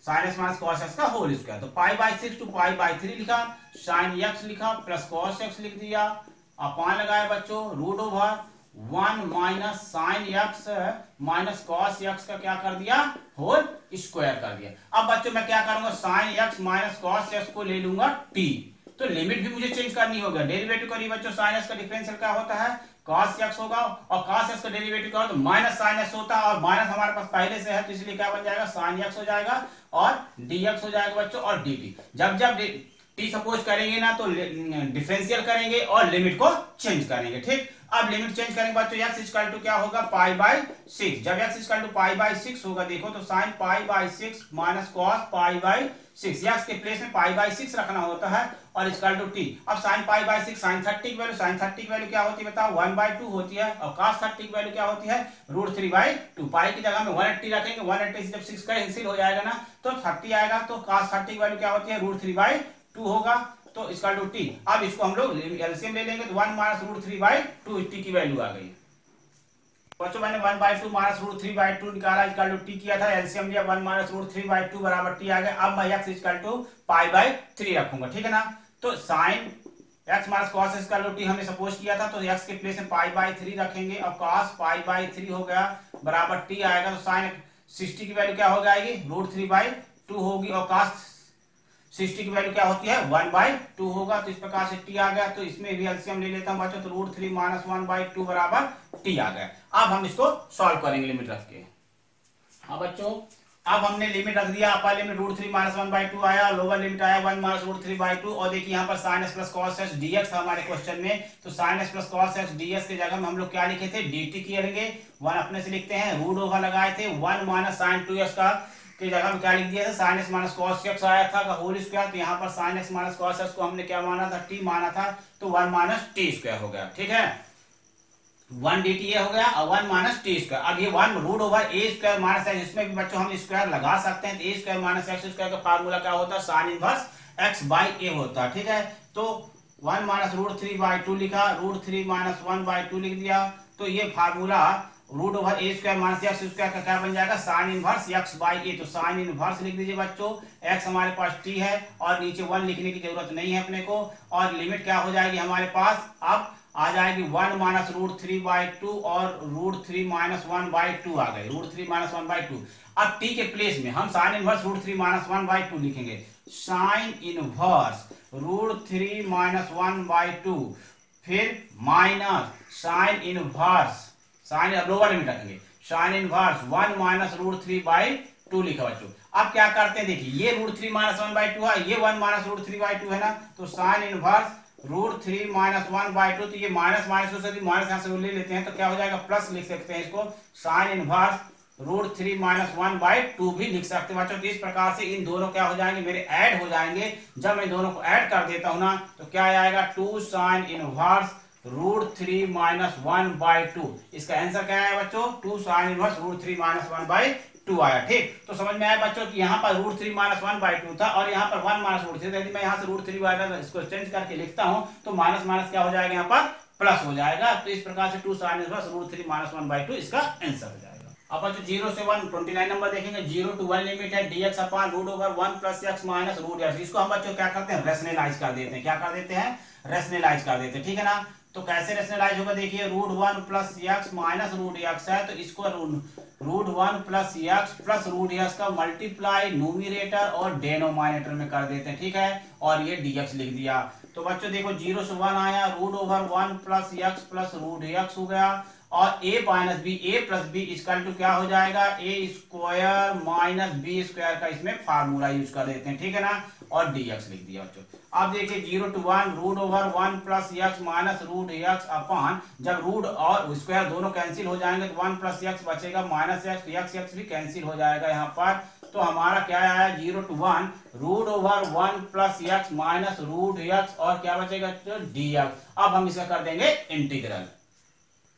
sine x minus cos x का होल स्क्वायर। तो pi by 6 to pi by 3 लिखा, साइन एक्स लिखा प्लस कॉस एक्स लिख दिया, अपान लगाया बच्चों root over 1 minus sine x minus cos x का क्या कर दिया, होल स्क्वायर कर दिया। अब बच्चों मैं क्या करूंगा, sign x minus cos x को ले लूंगा टी, तो लिमिट भी मुझे चेंज करनी होगा। डेरिवेटिव करिए बच्चों, साइन एक्स का डिफरेंशियल क्या होता है, cos x होगा, और cos x का डेरिवेटिव क्या होता है, माइनस साइन x होता है, और माइनस हमारे पास पहले से है तो इसलिए क्या बन जाएगा, sin x हो जाएगा और dx हो जाएगा बच्चों, और dt। जब जब t सपोज करेंगे ना तो डिफरेंशियल करेंगे और लिमिट को चेंज करेंगे। ठीक, अब लिमिट चेंज करेंगे बच्चों, x इक्वल टू क्या होगा, पाई बाई 6। जब x equal to pi by 6 होगा, देखो तो sine pi by 6 minus cos pi by 6, या के प्लेस में पाई बाई 6 रखना होता है, और इक्वल टू टी। अब साइन पाई बाई 6 साइन 30 की वैल्यू, साइन 30 की वैल्यू क्या होती है बताओ, 1/2 होती है, और cos 30 की वैल्यू क्या होती है, √3/2। पाई की जगह में 180 रखेंगे, 180 से जब 6 का कैंसिल हो जाएगा ना तो 30 आएगा, तो cos 30 की वैल्यू क्या होती है, √3/2 होगा, तो इक्वल टू टी। अब इसको हम लोग एलसीएम ले लेंगे, तो 1 माइनस √3/2 टी की वैल्यू आ गई बच्चों। मैंने 1/2 माइनस √3/2 निकाला, इक्वल टू टी किया था, एलसीएम लिया, 1 माइनस √3/2 बराबर टी आ गया। अब मैं x equal to pi by 3 रखूंगा, ठीक है ना। तो sine x minus cos x का टी हमने सपोज किया था, तो x के प्लेस में पाई बाई 3 रखेंगे, और cos पाई बाई 3 हो गया बराबर टी आएगा। तो साइन 60 की वैल्यू क्या हो जाएगी, √3/2 होगी, और cos 60 की वैल्यू क्या होती है, 1/2 होगा। तो इस प्रकार से टी आ गया, तो इसमें भी एलसीएम ले लेता हूं बच्चों, तो √3 माइनस 1/2 बराबर टी आ गया। अब हम इसको सॉल्व करेंगे लिमिट रख के। हाँ बच्चों, अब हमने लिमिट रख दिया, अपर लिमिट √3 माइनस 1/2 आया, लोअर लिमिट आया 1 माइनस √3/2, और देखिए यहाँ पर sine x plus cos x dx था हमारे क्वेश्चन में, तो sine x plus cos x dx के जगह में हम लोग क्या लिखे थे, dt करेंगे, 1 अपने से लिखते हैं, रूट ओवर लगाए थे 1 माइनस साइन 2x का की जगह में क्या लिख दिया था, sign x minus cos x आया था का होल स्क्वायर, तो यहाँ पर sign x minus cos x को हमने क्या माना था, टी माना था, तो 1 माइनस टी स्क्वायर हो गया, ठीक है, 1 dt ये हो गया, और 1 माइनस टी स्क्वायर। अब ये 1 रूट ओवर ए स्क्वायर माइनस एक्स, इसमें भी बच्चों हम स्क्वायर लगा सकते हैं, तो ए स्क्वायर माइनस एक्स स्क्वायर का फार्मूला क्या होता है, साइन इनवर्स एक्स बाई ए होता है, ठीक है। तो 1 माइनस √3/2 लिखा, √3 माइनस 1/2 लिख दिया, तो ये फार्मूला रूट ओवर ए स्क्वायर माइनस एक्स स्क्वायर का क्या बन जाएगा, साइन इनवर्स एक्स बाई ए। तो साइन इनवर्स लिख दीजिए बच्चों, एक्स हमारे पास टी है, और नीचे 1 लिखने की जरूरत नहीं है अपने को, और लिमिट क्या हो जाएगी हमारे पास, अब आ जाएगी 1 माइनस √3/2 और √3 माइनस 1/2 आ गए, √3 माइनस 1/2। अब टी के प्लेस में हम साइन इनवर्स √3 माइनस 1/2 लिखेंगे, साइन इनवर्स √3 माइनस 1/2, फिर minus sine inverse, sine lower limit रखेंगे, साइन इनवर्स 1 माइनस √3/2 लिखा बच्चों। अब क्या करते हैं, देखिए ये √3 माइनस 1/2 है, ये 1 माइनस √3/2 है ना, तो साइन इनवर्स √3 माइनस 1/2, तो ये माइनस माइनस से माइनस यहाँ से ले लेते हैं, तो क्या हो जाएगा, प्लस लिख सकते हैं इसको, साइन इनवर्स √3 माइनस 1/2 भी लिख सकते हैं बच्चों। तो इस प्रकार से इन दोनों क्या हो जाएंगे, मेरे ऐड हो जाएंगे। जब मैं दोनों को ऐड कर देता हूं ना, तो क्या आएगा, 2 साइन इनवर्स √3 माइनस 1/2। इसका आंसर क्या है बच्चों, 2 साइन इनवर्स √3 माइनस 1/2 आया। ठीक, तो समझ में आया बच्चों कि यहाँ पर √3 माइनस 1/2 था, और यहाँ पर 1 माइनस √3 था। यदि मैं यहाँ से √3 माइनस इसको चेंज करके लिखता हूँ, तो माइनस माइनस क्या हो जाएगा, यहाँ पर प्लस हो जाएगा। तो इस प्रकार से 2 साइन इनवर्स √3 माइनस 1/2 इसका आंसर हो जाएगा। अब बच्चों 0 से 1 29 नंबर देखेंगे, 0 to 1 लिमिट है dx upon root over 1 plus x minus root x। इसको हम बच्चों क्या करते हैं, रेशनलाइज कर देते हैं, क्या कर देते हैं, रेशनलाइज कर देते हैं, ठीक है ना। तो कैसे रेशनलाइज होगा, देखिए √1 plus x minus root x है, तो इसको √1 plus x plus root x का मल्टीप्लाई न्यूमरेटर और डिनोमिनेटर में कर देते हैं, ठीक है, और ये dx लिख दिया। तो बच्चों देखो 0 से 1 आया, √1 plus x plus root x हो गया, और a minus B, a plus B equal to क्या हो जाएगा, a square minus B square का इसमें फार्मूला यूज कर देते हैं, ठीक है ना, और dx लिख दिया बच्चों। अब देखिए 0 to 1 √1 plus x minus root x upon, जब रूट और स्क्वायर दोनों कैंसिल हो जाएंगे तो 1 प्लस x बचेगा माइनस x भी कैंसिल हो जाएगा यहाँ पर। तो हमारा क्या आया, 0 to 1 √1 plus x minus root x, और क्या बचेगा तो dx। अब हम इसका कर देंगे इंटीग्रल।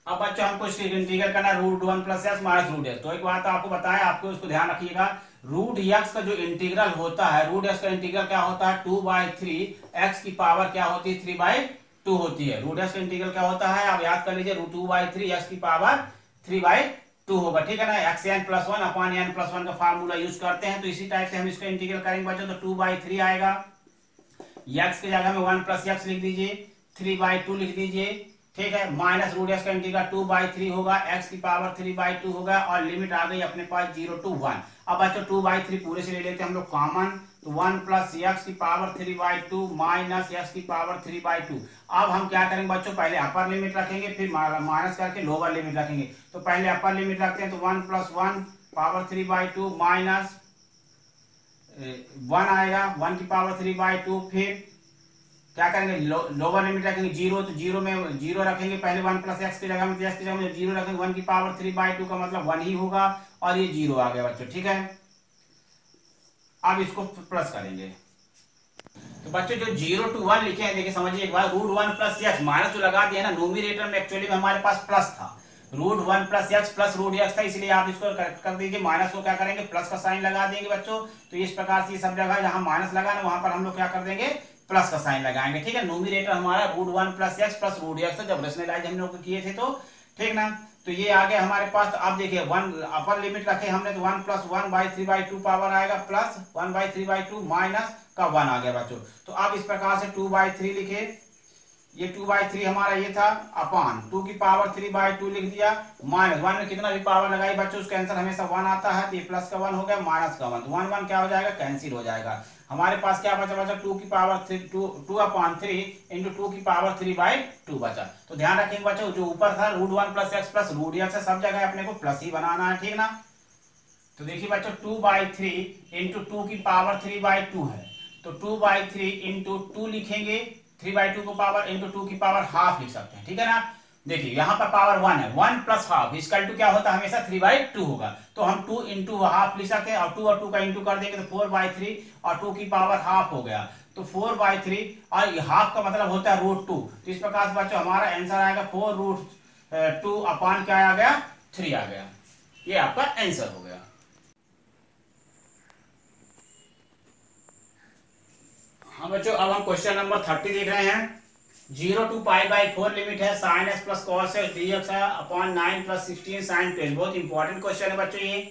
अब बच्चों हमको इसकी इंटीग्रल करना है, √1 plus x minus root x। तो एक बात आपको बताया, आपको उसको ध्यान रखिएगा, रूट x का जो इंटीग्रल होता है, रूट x का इंटीग्रल क्या होता है, 2/3, x की पावर क्या होती है, 3/2 होती है। रूट x का इंटीग्रल क्या होता है, आप याद कर लीजिए, √2/3 x की पावर 3/2 2 होगा, ठीक है ना। X n plus one upon n plus one का फार्मूला यूज करते हैं, तो इसी टाइप से हम इसको इंटीग्रल करेंगे बच्चों, तो 2/3 आएगा। एक्स की जगह में 1 प्लस एक्स लिख दीजिए, 3/2 लिख दीजिए, ठीक है। माइनस रूट एक्स का इंटीग्रल 2/3 होगा, एक्स की पावर 3/2 होगा, और लिमिट आ गई अपने पास 0 to 1। अब बच्चों 2/3 पूरे से ले लेते हैं हम लोग कॉमन, तो 1 प्लस एक्स की पावर 3/2 माइनस एक्स की पावर 3/2। अब हम क्या करेंगे बच्चों, पहले अपर लिमिट रखेंगे, फिर माइनस करके लोअर लिमिट रखेंगे। तो पहले अपर लिमिट रखते हैं, तो 1 प्लस 1 पावर 3/2 माइनस 1 आएगा, 1 की पावर 3/2। फिर क्या करेंगे, लोअर लिमिट रखेंगे 0, तो 0 में 0 रखेंगे पहले, 1 प्लस एक्स की जगह में, एक्स की जगह में 0 रखेंगे, 1 की पावर 3/2 का मतलब 1 ही होगा, और ये 0 आ गया बच्चों, ठीक है। अब इसको प्लस करेंगे, तो बच्चों जो 0 to 1 लिखे हैं, देखिए समझिए एक बार, √1 प्लस एक्स, माइनस जो लगा दिया ना, नोमिनेटर में एक्चुअली में हमारे पास प्लस था, √1 plus x plus root x था, इसलिए आप इसको करेक्ट कर दीजिए, माइनस को क्या करेंगे, प्लस का साइन लगा देंगे बच्चों। तो इस प्रकार से सब जगह जहां माइनस लगा ना, वहां पर हम लोग क्या कर देंगे, प्लस का साइन लगाएंगे, ठीक है। नोमिनेटर हमारा √1 plus x plus root x था जब रेशनलाइज हम लोग किए थे, तो ठीक ना। तो ये आ गया हमारे पास। तो अब देखिए 1 अपर लिमिट रखे हमने, तो 1 प्लस 1/3/2 पावर आएगा, प्लस 1/3/2 माइनस का 1 आ गया बच्चों। तो अब इस प्रकार से 2/3 लिखे, ये 2/3 हमारा ये था, अपान 2 की पावर 3/2 लिख दिया, माइनस 1 में कितना भी पावर लगाई बच्चों उसका आंसर हमेशा 1 आता है, तो ये प्लस का 1 हो गया, माइनस का 1, तो 1 क्या हो जाएगा, कैंसिल हो जाएगा। हमारे पास क्या बचा बचा, 2 की पावर 2/3 इंटू 2 की पावर 3/2 बचा। तो ध्यान रखेंगे बच्चों, जो ऊपर था √1 plus x plus root x, सब जगह अपने को प्लस ही बनाना है, ठीक ना। तो देखिए बच्चों 2/3 इंटू 2 की पावर 3/2 है, तो 2/3 इंटू 2 लिखेंगे, 3/2 को पावर इंटू 2 की पावर हाफ लिख सकते हैं, ठीक है ना। देखिए यहाँ पर पावर 1 है, 1 प्लस हाफ इसकल टू क्या होता है, हमेशा 3/2 होगा, तो हम 2 इंटू हाफ लिख सकते हैं, और 2 का इंटू कर देंगे तो 4/3, और 2 की पावर हाफ हो गया, तो 4/3, और हाफ का मतलब होता है √2। तो इस प्रकार से बच्चों हमारा आंसर आएगा 4√2 अपान क्या आ गया, 3 आ गया। ये आपका आंसर हो गया। हाँ बच्चों, अब हम क्वेश्चन नंबर 30 देख रहे हैं। 0 to π/4 लिमिट है, sin s plus cos s dx है अपॉन 9 प्लस 16 sin 2s। बहुत इंपॉर्टेंट क्वेश्चन है बच्चों ये।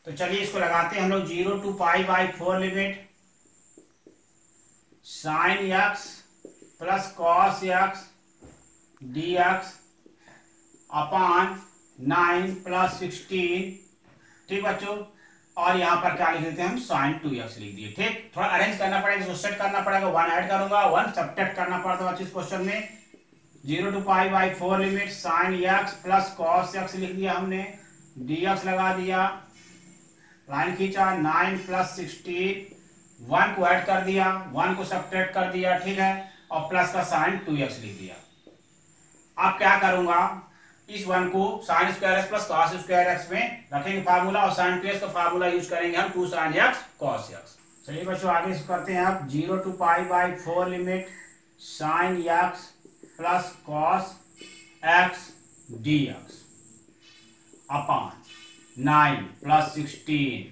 तो चलिए इसको लगाते हैं हम लोग। 0 to π/4 limit sin x plus cos x dx upon 9 plus 16, ठीक बच्चों। और यहाँ पर क्या लिख देते हैं हम, sin 2x लिख दिए, ठीक। थोड़ा अरेंज करना पड़ेगा, इसको सेट करना पड़ेगा, 1 ऐड करूंगा, 1 सब्ट्रैक्ट करना पड़ता है इस क्वेश्चन में। 0 to π/4 limit sin x plus cos x लिख दिया हमने, dx लगा दिया, लाइन खींचा, 9 प्लस 16, 1 को ऐड कर दिया, 1 को सब्ट्रैक्ट कर दिया, ठीक है, और प्लस का sin 2x लिख दिया। अब क्या करूंगा, इस 1 को sin square x plus cos square x में रखेंगे फार्मूला, और sin 2x का फार्मूला यूज करेंगे हम 2 sin x cos x। चलिए बच्चों आगे करते हैं आप। 0 to π/4 limit sin x plus cos x dx upon 9 plus 16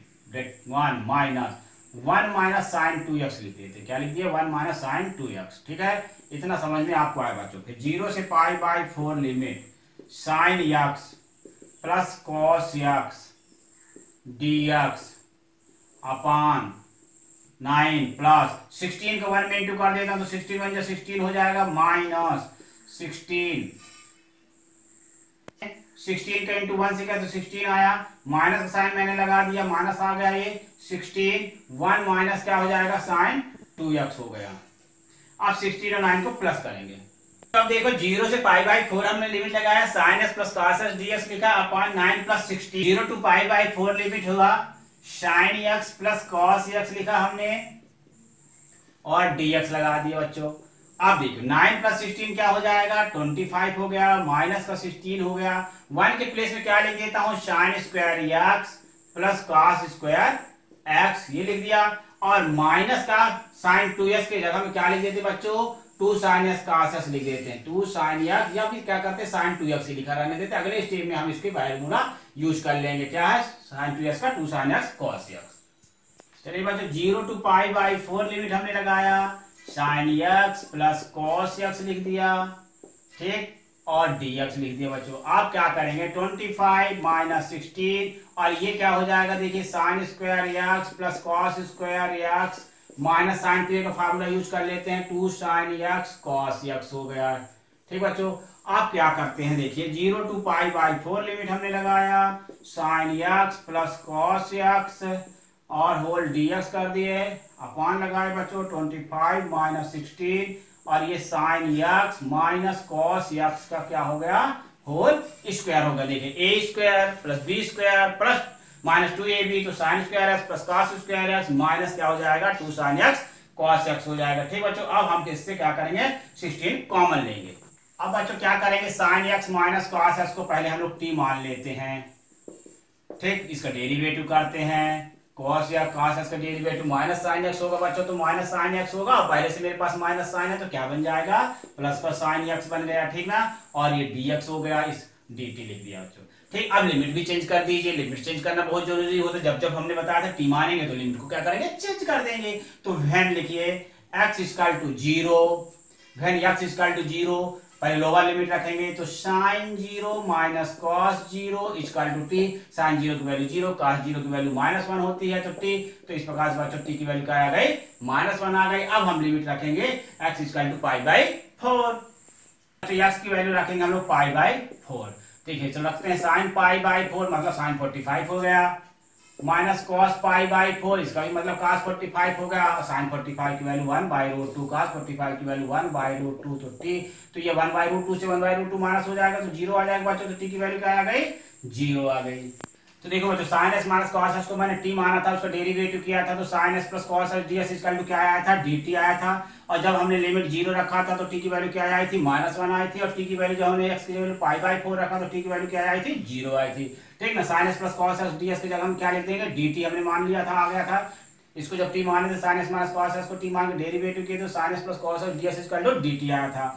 1 minus sin 2x लिख देते, क्या लिख दिया, 1 माइनस sin 2x, ठीक है। इतना समझ में आपको आया बच्चों। फिर 0 से π/4 limit sin x plus cos x dx upon 9 plus 16 का 1 में इंटू कर देता हूं, तो 16 1 16 हो जाएगा, माइनस 16 का इंटू 1 से क्या, तो 16 आया, माइनस का साइन मैंने लगा दिया, माइनस आ गया, ये 16 1 माइनस क्या हो जाएगा, sin 2x हो गया। अब 16 और 9 को प्लस करेंगे। अब देखो 0 से π/4 हमने लिमिट लगाया, sin s plus cos s dx लिखा अपॉन 9 प्लस 16। 0 to π/4 लिमिट हुआ, sin x plus cos x लिखा हमने, और dx लगा दिया बच्चों। अब देखो 9 प्लस 16 क्या हो जाएगा, 25 हो गया, माइनस का 16 हो गया, 1 के प्लेस में क्या लिख देता हूं, sin square x plus cos square x, ये लिख दिया, और माइनस का sin 2s के जगह में क्या लिख देते बच्चों, 2 sin s cos s लिख देते हैं, 2 sin x, या फिर क्या करते हैं sin 2x लिखा रहने देते। अगले स्टेप में हम इसके फार्मूला यूज कर लेंगे, क्या है, sin 2s का 2 sin x cos x। चलिए बच्चों 0 to π/4 लिमिट हमने लगाया, sin x plus cos x लिख दिया, ठीक, और dx लिख दिया बच्चों। आप क्या करेंगे 25 माइनस 16 और ये क्या हो जाएगा देखिए sine square x plus cos square x minus sine p का फार्मूला यूज कर लेते हैं 2 साइन एक्स कॉस एक्स हो गया। ठीक बच्चों, आप क्या करते हैं देखिए 0 टू पाई बाई 4 लिमिट हमने लगाया sine x plus cos x और होल dx कर दिए अपॉन लगाए बच्चों 25 माइनस 16 और ये sine x minus cos x का क्या हो गया होल स्क्वायर होगा। देखिए a square plus b square plus minus 2ab तो sine square x plus cos square x minus क्या हो जाएगा 2 साइन एक्स कॉस एक्स हो जाएगा। ठीक बच्चों, अब हम इससे क्या करेंगे 16 कॉमन लेंगे। अब बच्चों क्या करेंगे sign x minus cos x को पहले हम लोग t मान लेते हैं। ठीक, इसका डेरिवेटिव करते हैं cos या cos x का डेरिवेटिव माइनस साइन x होगा बच्चों, तो माइनस साइन x होगा पहले से मेरे पास माइनस साइन है तो क्या बन जाएगा प्लस का साइन x बन गया। ठीक ना, और ये dx हो गया इस dt लिख दिया बच्चों। ठीक, अब लिमिट भी चेंज कर दीजिए। लिमिट चेंज करना बहुत जरूरी होता है। जब जब हमने बताया था t मानेंगे तो लिमिट को क्या करेंगे चेंज कर देंगे। तो व्हेन लिखिए x equal to 0, when x equal to 0 पहले लोअर लिमिट रखेंगे तो sine 0 minus cos 0 equal to t. Sine 0 की वैल्यू 0, कॉस 0 की वैल्यू -1 होती है तो टी, तो इस प्रकार से बच्चों टी की वैल्यू क्या आ गई -1 आ गई। अब हम लिमिट रखेंगे x equal to pi by 4, तो x की वैल्यू रखेंगे हम लोग पाई बाई 4। देखिए चलो रखते हैं साइन पाई बाई 4 मतलब साइन 45 हो गया माइनस कॉस पाई बाई 4 इसका भी मतलब cos 45 हो गया। साइन 45 की वैल्यू 1 बाई रूट 2 cos 45 की वैल्यू 1 बाई रूट 2 तो टी, तो ये 1 बाई रूट 2 से 1 बाई रूट 2 माइनस हो जाएगा तो 0 आ जाएगा बच्चों। तो टी की वैल्यू क्या आ गई 0 आ गई। तो देखो बच्चों sine s minus cos s को मैंने टी माना था उसका डेरिवेटिव किया था तो sine s plus cos s d s equal to क्या आया था dt आया था। और जब हमने लिमिट 0 रखा था तो टी की वैल्यू क्या आई थी -1 आई थी और टी की वैल्यू जब हमने x की वैल्यू पाई बाई 4 रखा तो टी की वैल्यू क्या आई थी 0 आई थी। ठीक ना, sine s plus cos s d s की जगह हम क्या लिख देंगे dt हमने मान लिया था आ गया था। इसको जब t माने थे sine s minus cos s को t मान के डेरिवेटिव किए तो sine s plus cos s d s equal to dt आया था।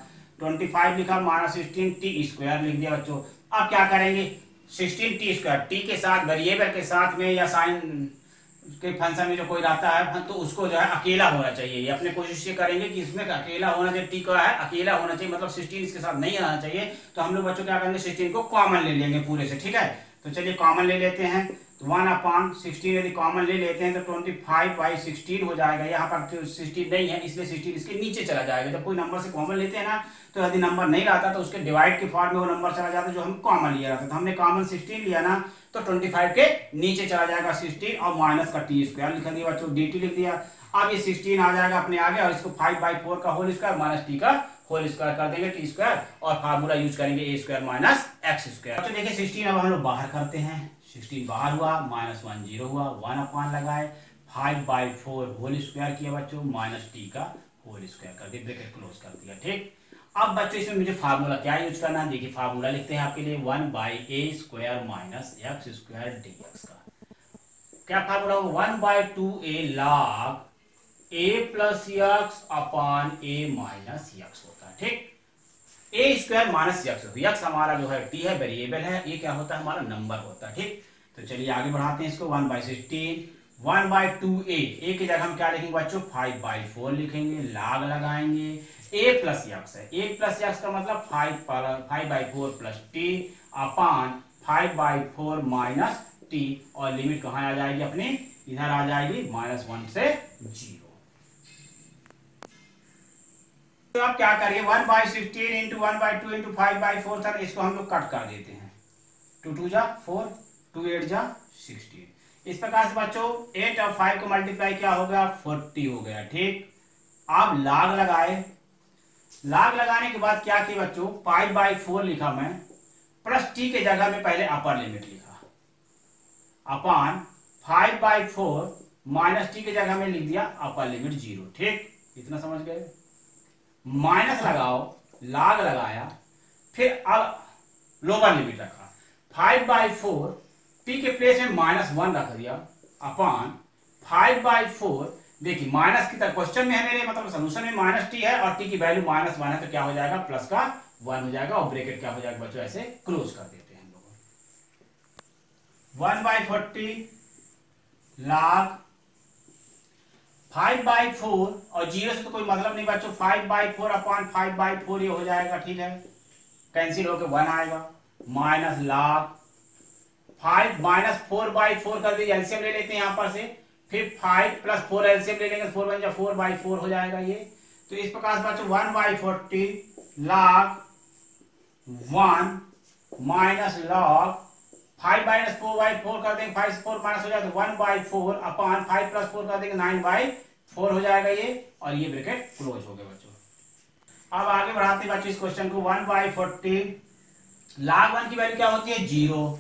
25 लिखा माइनस 16 टी स्क्वायर लिख दिया बच्चों। अब क्या करेंगे 16 टी स्क्वायर टी के साथ वेरिएबल के साथ में या साइन के फंक्शन में जो कोई रहता है तो उसको जो है अकेला होना चाहिए। ये अपने कोशिश ये करेंगे कि इसमें अकेला होना चाहिए, टी का है अकेला होना चाहिए मतलब 16 इसके साथ नहीं आना चाहिए। तो हम लोग बच्चों क्या करेंगे 16 को कॉमन ले लेंगे पूरे से। ठीक है, तो चलिए कॉमन ले लेते हैं तो 1/16 यदि कॉमन ले लेते हैं तो 25/16 हो जाएगा। यहाँ पर 16 नहीं है इसलिए 16 इसके नीचे चला जाएगा। जब कोई नंबर से कॉमन लेते हैं ना तो यदि नंबर नहीं रहता तो उसके डिवाइड के फॉर्म में वो नंबर चला जाता है जो हम कॉमन लिया रहता। तो हमने कॉमन 16 लिया ना तो 25 के नीचे चला जाएगा 16 और माइनस का टी स्क्वायर लिख दिया बच्चों dt लिख दिया। अब ये 16 आ जाएगा अपने आगे और इसको 5/4 का होल स्क्वायर माइनस टी का होल स्क्वायर कर देंगे टी स्क्वायर और फार्मूला यूज करेंगे a square minus x square. तो देखिए 16 अब हम लोग बाहर करते हैं 16 बाहर हुआ -1 0 हुआ 1 अपॉन लगाए 5/4 होल स्क्वायर किया बच्चों माइनस टी का होल स्क्वायर कर दिया ब्रैकेट क्लोज कर दिया। ठीक, अब बच्चों इसमें मुझे फार्मूला क्या यूज करना है देखिए फार्मूला लिखते हैं आपके लिए 1/a square minus x square dx का क्या फार्मूला हो 1/2a log a plus x upon a minus x होता है। ठीक, a स्क्वायर माइनस x हमारा जो है t है वेरिएबल है, ये क्या होता है हमारा नंबर होता है। ठीक, तो चलिए आगे बढ़ाते हैं इसको 1/16 1/2a a की जगह हम क्या लिखेंगे बच्चों 5/4 लिखेंगे log लगाएंगे a प्लस x है a प्लस x का मतलब 5/4 plus t upon 5/4 minus t और लिमिट कहाँ आ जाएगी अपने इधर आ जाएगी -1 से 0। तो आप क्या करिए 1/16 इंटू 1/2 इंटू 5/4 था इसको हम लोग कट कर देते हैं 2 2 जा 4 2 8 जा 16। इस प्रकार से बच्चों 8 और 5 को मल्टीप्लाई क्या हो गया 40 हो गया। ठीक, आप log लगाए log लगाने के बाद क्या किया बच्चों 5/4 लिखा मैं प्लस t के जगह में पहले अपर लिमिट लिखा अपॉन 5/4 माइनस t के जगह में लिख दिया अपर लिमिट 0। ठीक, इतना समझ गए। माइनस लगाओ log लगाया फिर अब लोअर लिमिट रखा 5/4 t के प्लेस में -1 रख दिया अपॉन 5/4 देखिए माइनस की तरफ क्वेश्चन में है मेरे मतलब सोल्यूशन में -t है और t की वैल्यू -1 है तो क्या हो जाएगा प्लस का 1 हो जाएगा और ब्रैकेट क्या हो जाएगा बच्चों ऐसे क्लोज कर देते हैं हम लोग 1/40 log 5/4 और 0 से तो कोई मतलब नहीं बच्चों 5/4 अपॉन 5/4 ये हो जाएगा। ठीक है कैंसिल होके 1 आएगा, माइनस log 5 माइनस 4/4 कर दीजिए, एलसीएम ले लेते हैं यहां पर से, फिर 5 प्लस 4 एलसीएम ले लेंगे, 4 बन जाए 4/4 हो जाएगा ये। तो इस प्रकार से बच्चों 1/40 log 1 माइनस log 5 माइनस 4/4 कर देंगे, 5 से 4 माइनस हो जाएगा तो 1/4 अपॉन 5 प्लस 4 कर देंगे 9/4 हो जाएगा ये, और ये ब्रैकेट क्लोज हो गया बच्चों। अब आगे बढ़ाते हैं बच्चों इस क्वेश्चन को। 1/40 log 1 की वैल्यू क्या होती है 0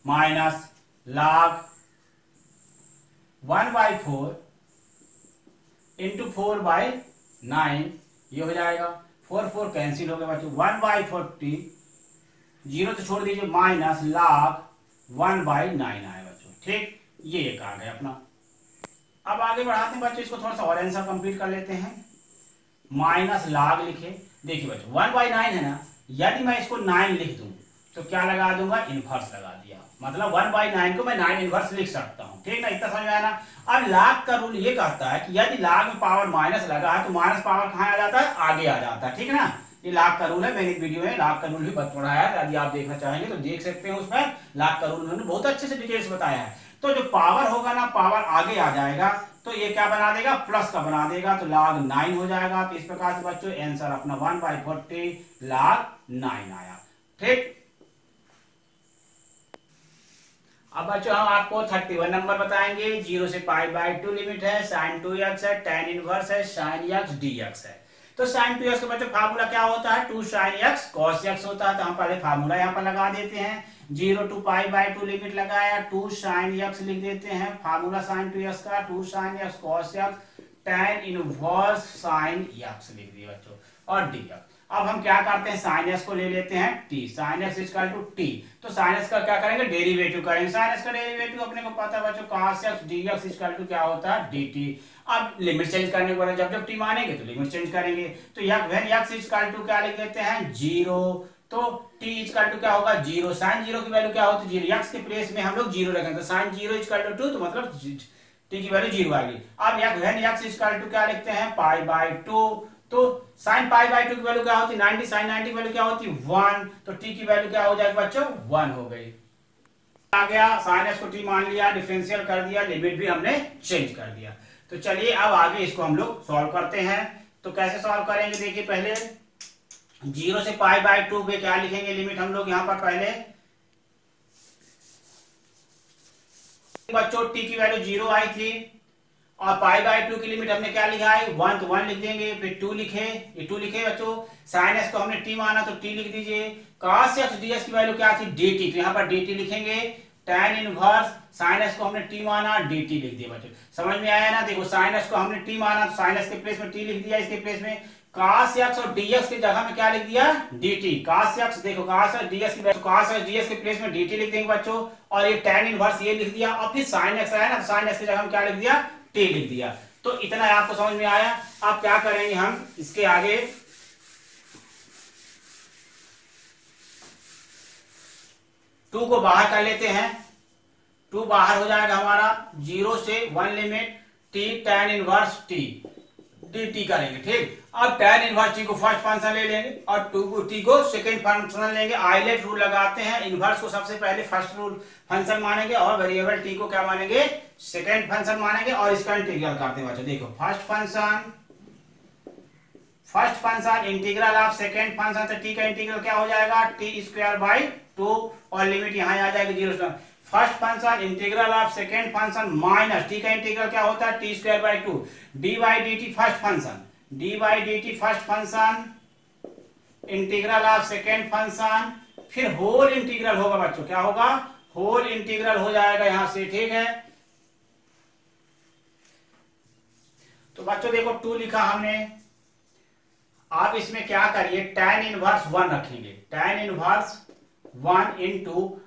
माइनस log 1/4 इंटू 4/9 ये हो जाएगा, 4 कैंसिल हो गया बच्चों, 1/40 0 तो छोड़ दीजिए माइनस log 1/9 आए बच्चों। ठीक, ये एक आ गया अपना। अब आगे बढ़ाते हैं बच्चों, इसको थोड़ा सा और आंसर कंप्लीट कर लेते हैं। माइनस log लिखे, देखिए बच्चों 1/9 है ना, यदि मैं इसको 9 लिख दूं तो क्या लगा दूंगा, इनवर्स लगा दिया, मतलब 1/9 को मैं 9 इनवर्स लिख सकता हूं। ठीक ना, इतना समझ में आया ना। अब log का रूल ये कहता है कि यदि log में पावर माइनस लगा है तो माइनस पावर कहां आ जाता है, आगे आ जाता है। ठीक है ना, ये log का रूल है, मैंने एक वीडियो में log का रूल भी पढ़ाया है, यदि आप देखना चाहेंगे तो देख सकते हैं, उसमें log का रूल मैंने बहुत अच्छे से डिटेल्स बताया है। तो जो पावर होगा ना, पावर आगे आ जाएगा तो ये क्या बना देगा, प्लस का बना देगा, तो log 9 हो जाएगा। तो इस प्रकार से बच्चों आंसर अपना 1/40 log 9 आया। ठीक, अब बच्चों हम आपको 31 नंबर बताएंगे। 0 से π/2 लिमिट है, sin 2x है, tan इनवर्स है, sin x dx है। तो sin 2x का बच्चों फार्मूला क्या होता है, 2 sin x cos x होता है। तो हम पहले फार्मूला यहाँ पर लगा देते हैं, 0 to π/2 लिमिट लगाया, 2 sin x लिख देते हैं, फार्मूला sin 2x का 2 sin x cos x tan inverse sin x लिख दिया बच्चों, और dx। अब हम क्या करते हैं, sin x को ले लेते हैं t, sin x equal to t। तो sin x का क्या करेंगे, डेरिवेटिव करेंगे। sin x का डेरिवेटिव अपने को पता है बच्चों, cos x dx equal to क्या होता है, dt। अब लिमिट चेंज करने के बाद जब जब t मानेंगे तो लिमिट चेंज करेंगे। तो x इक्वल टू क्या लिख देते हैं 0, तो t इक्वल टू क्या होगा 0, sin 0 की वैल्यू क्या होती है 0, x के प्लेस में हम लोग 0 रखेंगे, तो sin 0 इक्वल टू 2, तो मतलब t की वैल्यू 0 आ गई। अब x इक्वल टू क्या लिखते हैं π/2, तो sin π/2 की वैल्यू क्या होती है 90, sin 90 की वैल्यू क्या होती है 1, तो t की वैल्यू क्या हो जाएगी बच्चों 1 हो गई। आ गया, sin x को t मान लिया, डिफरेंशियल कर दिया, लिमिट भी हमने चेंज कर दिया। तो चलिए अब आगे इसको हम लोग सॉल्व करते हैं। तो कैसे सॉल्व करेंगे, देखिए पहले 0 से π/2 पे क्या लिखेंगे लिमिट हम लोग यहाँ पर, पहले बच्चों t की वैल्यू 0 आई थी, और π/2 की लिमिट हमने क्या लिखा है 1, तो 1 लिख देंगे, फिर 2 लिखे, ये 2 लिखे बच्चों। sin x को हमने t माना तो t लिख दीजिए। cos x ds की वैल्यू क्या थी dt, तो यहाँ पर dt लिखेंगे। tan इनवर्स sin x को हमने t माना, dt लिख दिया बच्चों। समझ में आया ना, देखो sin x को हमने t माना तो sin x के प्लेस में t लिख दिया, इसके प्लेस में cos x और dx की जगह में क्या लिख दिया dt। cos x देखो cos x ds की वैल्यू, cos x ds के प्लेस में dt लिख देंगे बच्चों, और ये tan इनवर्स ये लिख दिया, और फिर sin x आया ना, sin x की जगह में क्या लिख दिया t लिख दिया। तो इतना आपको समझ में आया। अब क्या करेंगे हम इसके आगे, टू को बाहर कर लेते हैं, 2 बाहर हो जाएगा हमारा, 0 से 1 limit t tan inverse t dt करेंगे। ठीक, अब tan इनवर्स t को फर्स्ट फंक्शन ले लेंगे और t को सेकंड फंक्शन लेंगे। आइलेट रूल लगाते हैं, इनवर्स को सबसे पहले फर्स्ट रूल फंक्शन मानेंगे और वेरिएबल t को क्या मानेंगे सेकंड फंक्शन मानेंगे, और इसका इंटीग्रल करते हैं बच्चों। देखो first function integral of second function, तो t का इंटीग्रल क्या हो जाएगा t²/2, और लिमिट यहाँ आ जाएगी 0 से। First function integral of second function minus t का इंटीग्रल क्या होता है t²/2, dy/dt first function integral of second function, फिर होल इंटीग्रल होगा बच्चों, क्या होगा होल इंटीग्रल हो जाएगा यहां से। ठीक है, तो बच्चों देखो 2 लिखा हमने, आप इसमें क्या करिए tan इनवर्स 1 रखेंगे, tan इनवर्स 1 इंटू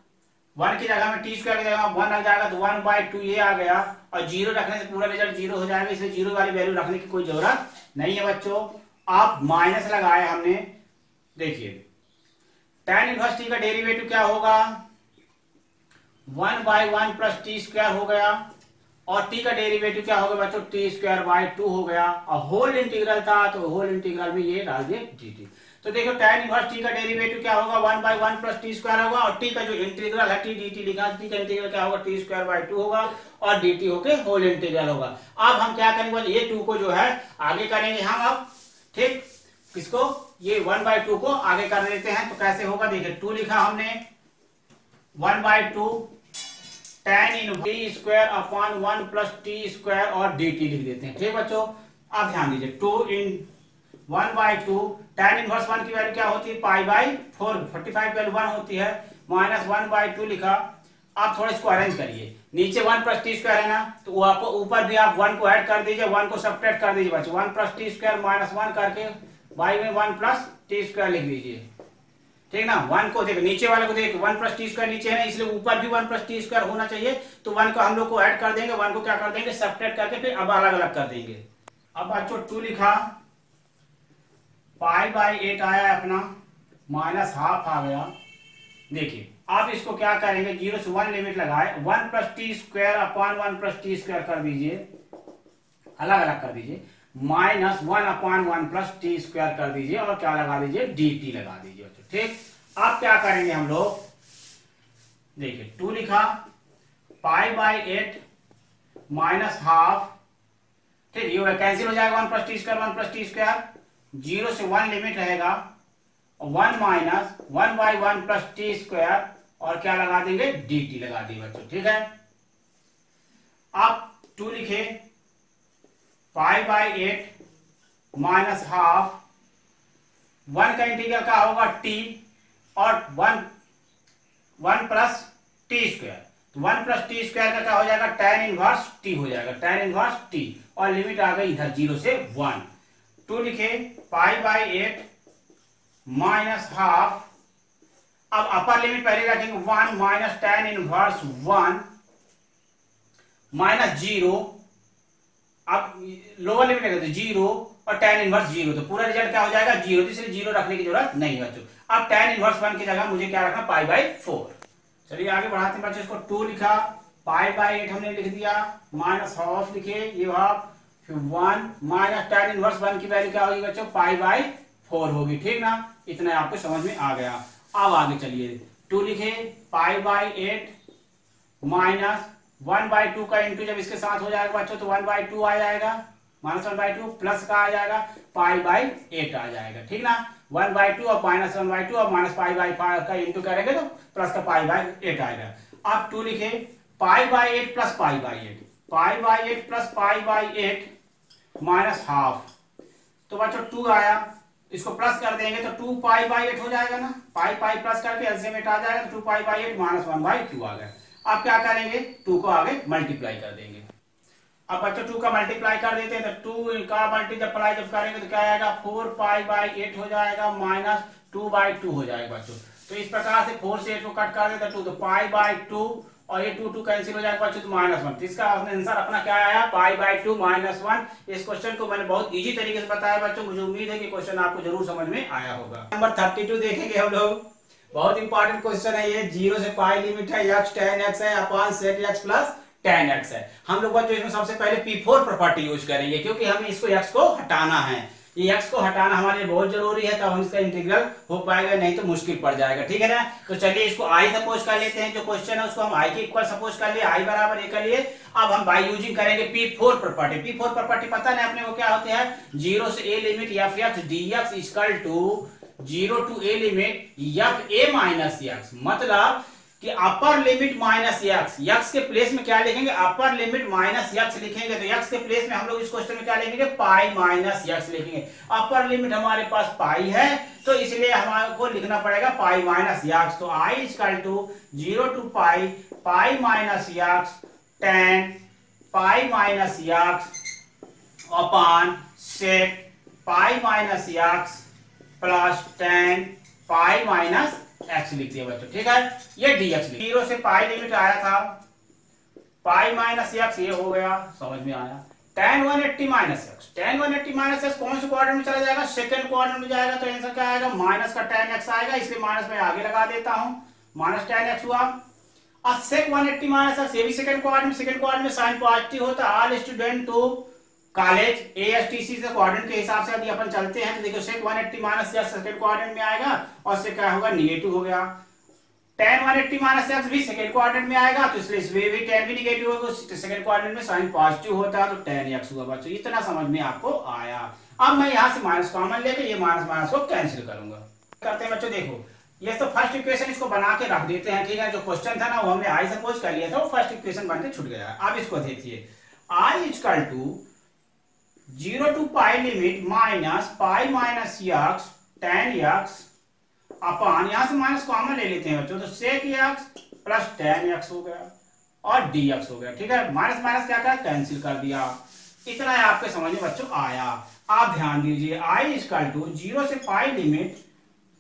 1 की जगह में t² की जगह 1 लग जाएगा, तो 1/2 ये आ गया, और 0 रखने से पूरा रिजल्ट 0 हो जाएगा, इसलिए 0 वाली वैल्यू रखने की कोई जरूरत नहीं है बच्चों। आप माइनस लगाए हमने, देखिए tan इनवर्स t का डेरिवेटिव क्या होगा 1/1 प्लस t² हो गया, और टी का डेरिवेटिव क्या होगा बच्चों, टी स्क्वायर बाई 2 हो गया, और होल इंटीग्रल था तो होल इंटीग्रल में ये डाल दिए dt। तो देखो tan इनवर्स टी का डेरिवेटिव क्या होगा, 1/1 प्लस टी स्क्वायर होगा, और टी का जो इंटीग्रल है टी dt लिखा, टी का इंटीग्रल क्या होगा, टी स्क्वायर बाई 2 होगा, और dt होके होल इंटीग्रल होगा। अब हम क्या करेंगे, ये 2 को जो है आगे करेंगे हम अब, ठीक, किसको, ये 1/2 को आगे कर देते हैं। तो कैसे होगा, देखिए 2 लिखा हमने, 1/2 tan इन t square upon 1 plus t square और dt लिख देते हैं। ठीक बच्चों, अब ध्यान दीजिए 2 इन 1/2 tan इनवर्स 1 की वैल्यू क्या होती है, π/4, 45 वैल्यू 1 होती है, माइनस 1/2 लिखा। आप थोड़ा इसको अरेंज करिए, नीचे 1 प्लस टी स्क्वायर है ना, तो आपको ऊपर भी आप 1 को ऐड कर दीजिए, 1 को सब्ट्रैक्ट कर दीजिए बच्चों, 1 प्लस टी स्क्वायर माइनस 1 करके बाई में 1 प्लस टी स्क्वायर लिख दीजिए। ठीक ना, 1 को देखो, नीचे वाले को देखो, 1 प्लस टी स्क्वायर नीचे है ना, इसलिए ऊपर भी 1 प्लस टी स्क्वायर होना चाहिए। तो 1 को हम लोग को ऐड कर देंगे, 1 को क्या कर देंगे, सब्ट्रैक्ट करके फिर अब अलग अलग कर देंगे। अब बच्चों 2 लिखा, π/8 आया अपना, माइनस हाफ आ गया। देखिए आप इसको क्या करेंगे, 0 से 1 लिमिट लगाए, 1 plus t square upon 1 plus t square कर दीजिए, अलग अलग कर दीजिए, minus 1 upon 1 plus t square कर दीजिए, और क्या लगा दीजिए, dt लगा दीजिए। ठीक, अब क्या करेंगे हम लोग, देखिए 2 लिखा, π/8 माइनस हाफ, ठीक, ये कैंसिल हो जाएगा, 1 plus t square 1 plus t square, 0 से 1 लिमिट रहेगा, 1 माइनस 1/1 प्लस टी स्क्वायर, और क्या लगा देंगे, dt लगा दिए बच्चों। ठीक है, आप 2 लिखे, π/8 माइनस हाफ, 1 का इंटीग्रल क्या होगा, t, और 1 प्लस टी स्क्वायर, तो 1 प्लस टी स्क्वायर का क्या हो जाएगा, tan इनवर्स t हो जाएगा, tan इनवर्स t, और लिमिट आ गई इधर 0 से 1। 2 लिखे, π/8 माइनस हाफ, अब अपर लिमिट पहले रखेंगे, 1 माइनस tan इनवर्स 1 माइनस 0, अब लोअर लिमिट रखेंगे 0, और tan इनवर्स 0, तो पूरा रिजल्ट क्या हो जाएगा, 0, इसलिए 0 रखने की जरूरत नहीं बच्चों। अब tan इनवर्स 1 की जगह मुझे क्या रखना, π/4। चलिए आगे बढ़ाते हैं बच्चों, इसको 2 लिखा, π/8 हमने लिख दिया, माइनस हाफ लिखे, ये हाफ, फिर 1 माइनस tan इनवर्स 1 की वैल्यू क्या होगी बच्चों, π/4 होगी। ठीक ना, इतना आपको समझ में आ गया। अब आगे चलिए, 2 लिखे, π/8 माइनस 1/2 का इंटू जब इसके साथ हो जाएगा बच्चों, तो 1/2 आ जाएगा, माइनस 1/2 प्लस का आ जाएगा, π/8 आ जाएगा। ठीक ना, 1/2 और माइनस 1/2 और माइनस π/5 का इंटू करेंगे तो प्लस का π/8 आएगा। अब 2 लिखे, π/8 प्लस π/8, π/8 प्लस π/8 माइनस हाफ, तो बच्चों 2 आया, इसको प्लस कर देंगे तो 2π/8 हो जाएगा ना, पाई प्लस करके एलसीएम 8 आ जाएगा, तो 2π/8 माइनस 1/2 आ गया। अब क्या करेंगे, 2 को आगे मल्टीप्लाई कर देंगे। अब बच्चों 2 का मल्टीप्लाई कर देते हैं, तो 2 का मल्टीप्लाई जब करेंगे तो क्या आएगा, 4π/8 हो जाएगा, माइनस 2/2 हो जाएगा बच्चों। तो इस प्रकार से 4 से 8 को कट कर देते 2, तो π/2, और ये 2 कैंसिल हो जाएगा बच्चों, तो -1। तो इसका आंसर अपना क्या आया, π/2 -1। इस क्वेश्चन को मैंने बहुत इजी तरीके से बताया बच्चों, मुझे उम्मीद है कि क्वेश्चन आपको जरूर समझ में आया होगा। नंबर 32 देखेंगे हम लोग, बहुत इंपॉर्टेंट क्वेश्चन है ये। 0 से पाई लिमिट है, x tan x है upon sec x plus tan x है। हम लोग बच्चों इसमें सबसे पहले P4 प्रॉपर्टी यूज करेंगे, क्योंकि हमें इसको x को हटाना है। ये x को हटाना हमारे लिए बहुत जरूरी है, तब हम इसका इंटीग्रल हो पाएगा, नहीं तो मुश्किल पड़ जाएगा। ठीक है ना, तो चलिए इसको i सपोज कर लेते हैं। जो क्वेश्चन है उसको हम i के इक्वल सपोज कर लिए, i बराबर a कर लिए। अब हम बाय यूजिंग करेंगे P4 प्रॉपर्टी। P4 प्रॉपर्टी पता नहीं अपने को क्या होते हैं, 0 से a limit f(x) dx equal to 0 to a limit f(a minus x), मतलब कि अपर लिमिट माइनस x के प्लेस में क्या लिखेंगे, अपर लिमिट माइनस x लिखेंगे। तो x के प्लेस में हम लोग इस क्वेश्चन में क्या लिखेंगे, पाई माइनस x लिखेंगे। अपर लिमिट हमारे पास पाई है, तो इसलिए हमको लिखना पड़ेगा पाई माइनस x। तो i equal to 0 to pi minus x tan pi minus x upon sec pi minus x plus tan pi minus x लिख दिया बच्चों। ठीक है, ये dx लिख, 0 से पाई लिमिट आया था, पाई माइनस x ये हो गया, समझ में आया। tan 180 minus x, tan 180 minus x कौन से क्वाड्रेंट में चला जाएगा, सेकंड क्वाड्रेंट में जाएगा। तो आंसर क्या आएगा, माइनस का tan x आएगा, इसलिए माइनस में आगे लगा देता हूं, माइनस tan x हुआ। अब सेक 180 माइनस एक्स, ये भी सेकंड क्वाड्रेंट में साइन पॉजिटिव होता है। ऑल स्टूडेंट टू कॉलेज एएसटीसी से क्वाड्रेंट के हिसाब से यदि अपन चलते हैं तो देखो सेक 180 माइनस एक्स सेकंड क्वाड्रेंट में आएगा और से क्या होगा, निगेटिव हो गया। tan 180 माइनस एक्स भी सेकंड क्वाड्रेंट में आएगा तो इसलिए इसमें भी tan भी निगेटिव होगा, सेकंड क्वाड्रेंट में साइन पॉजिटिव होता है तो tan x हुआ बच्चों। इतना समझ में आपको आया। अब मैं यहां से माइनस कॉमन लेके ये माइनस माइनस को कैंसिल करूंगा। करते हैं बच्चों, देखो ये तो फर्स्ट इक्वेशन इसको बना के रख देते हैं, ठीक है। जो क्वेश्चन था ना वो हमने आई सपोज कर लिया था, वो फर्स्ट इक्वेशन बन के छूट गया। अब इसको देखिए, i equal to 0 to pi limit minus pi minus x tan x upon, यहां से माइनस कॉमन ले लेते हैं बच्चों, तो sec x plus tan x हो गया और dx हो गया, ठीक है। माइनस माइनस क्या करा, कैंसिल कर दिया। इतना है आपके समझ में बच्चों आया। आप ध्यान दीजिए, i इक्वल टू 0 से पाई लिमिट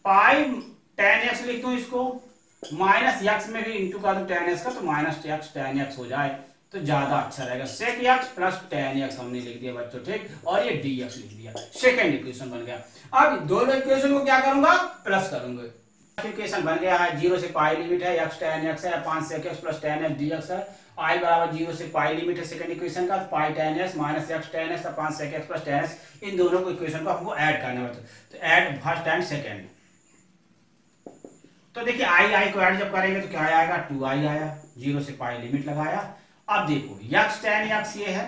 पाई tan x लिख दूं इसको, माइनस x में भी इंटू कर दूं tan x का, तो माइनस x tan x हो जाए तो ज्यादा अच्छा रहेगा। sec x plus tan x हमने लिख दिया बच्चों, ठीक, और ये dx लिख दिया। सेकंड इक्वेशन बन गया। अब दोनों इक्वेशन को क्या करूंगा, प्लस करूंगा। इक्वेशन बन गया है, 0 से पाई लिमिट है x tan x है, 5 sec x plus tan x dx है। i बराबर 0 से पाई लिमिट है सेकंड इक्वेशन का, पाई tan x minus x tan x, 5 sec x plus tan x। इन दोनों को इक्वेशन को हमको ऐड करना है, तो ऐड फर्स्ट एंड सेकंड। तो देखिए आई को ऐड जब करेंगे तो क्या आएगा, 2i आया, 0 से पाई लिमिट लगाया। अब देखो x tan x ये है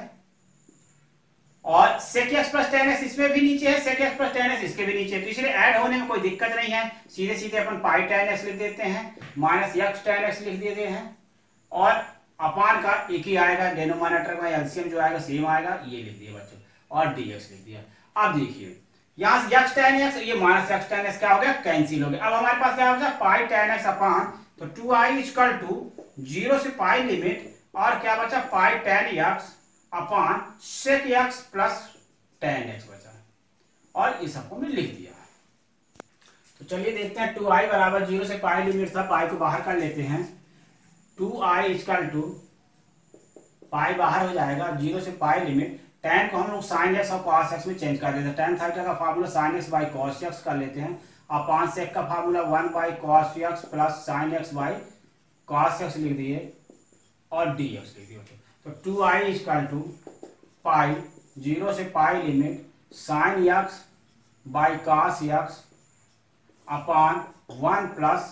और sec x plus tan x इसमें भी नीचे है, sec x plus tan x इसके भी नीचे, तो इसलिए ऐड होने में कोई दिक्कत नहीं है। सीधे सीधे अपन पाई tan x लिख देते हैं, माइनस x tan x लिख देते हैं और अपान का एक ही आएगा, डिनोमिनेटर का एलसीएम जो आएगा सेम आएगा, ये लिख दिया बच्चों और dx लिख दिया। अब देखिए यहां से x tan x, ये माइनस x tan x क्या हो गया, कैंसिल हो गया। अब हमारे पास क्या होगा, पाई tan x अपान, तो 2i इक्वल टू 0 से पाई लिमिट और क्या बचा, पाई tan x अपान sec x plus tan x बचा और इस सबको हमने लिख दिया। तो चलिए देखते हैं, 2i बराबर 0 से पाई लिमिट था, पाई को बाहर कर लेते हैं। 2i इक्वल टू पाई बाहर हो जाएगा, 0 से पाई लिमिट, tan को हम लोग sin x और cos x में चेंज कर देते हैं। tan थीटा का formula sin x by cos x कर लेते हैं, अपान sec का formula 1 by cos x plus sin x by cos x लिख दिए और dx लिख दिए। तो 2i इक्वल टू पाई 0 से पाई limit sin x by cos x upon 1 plus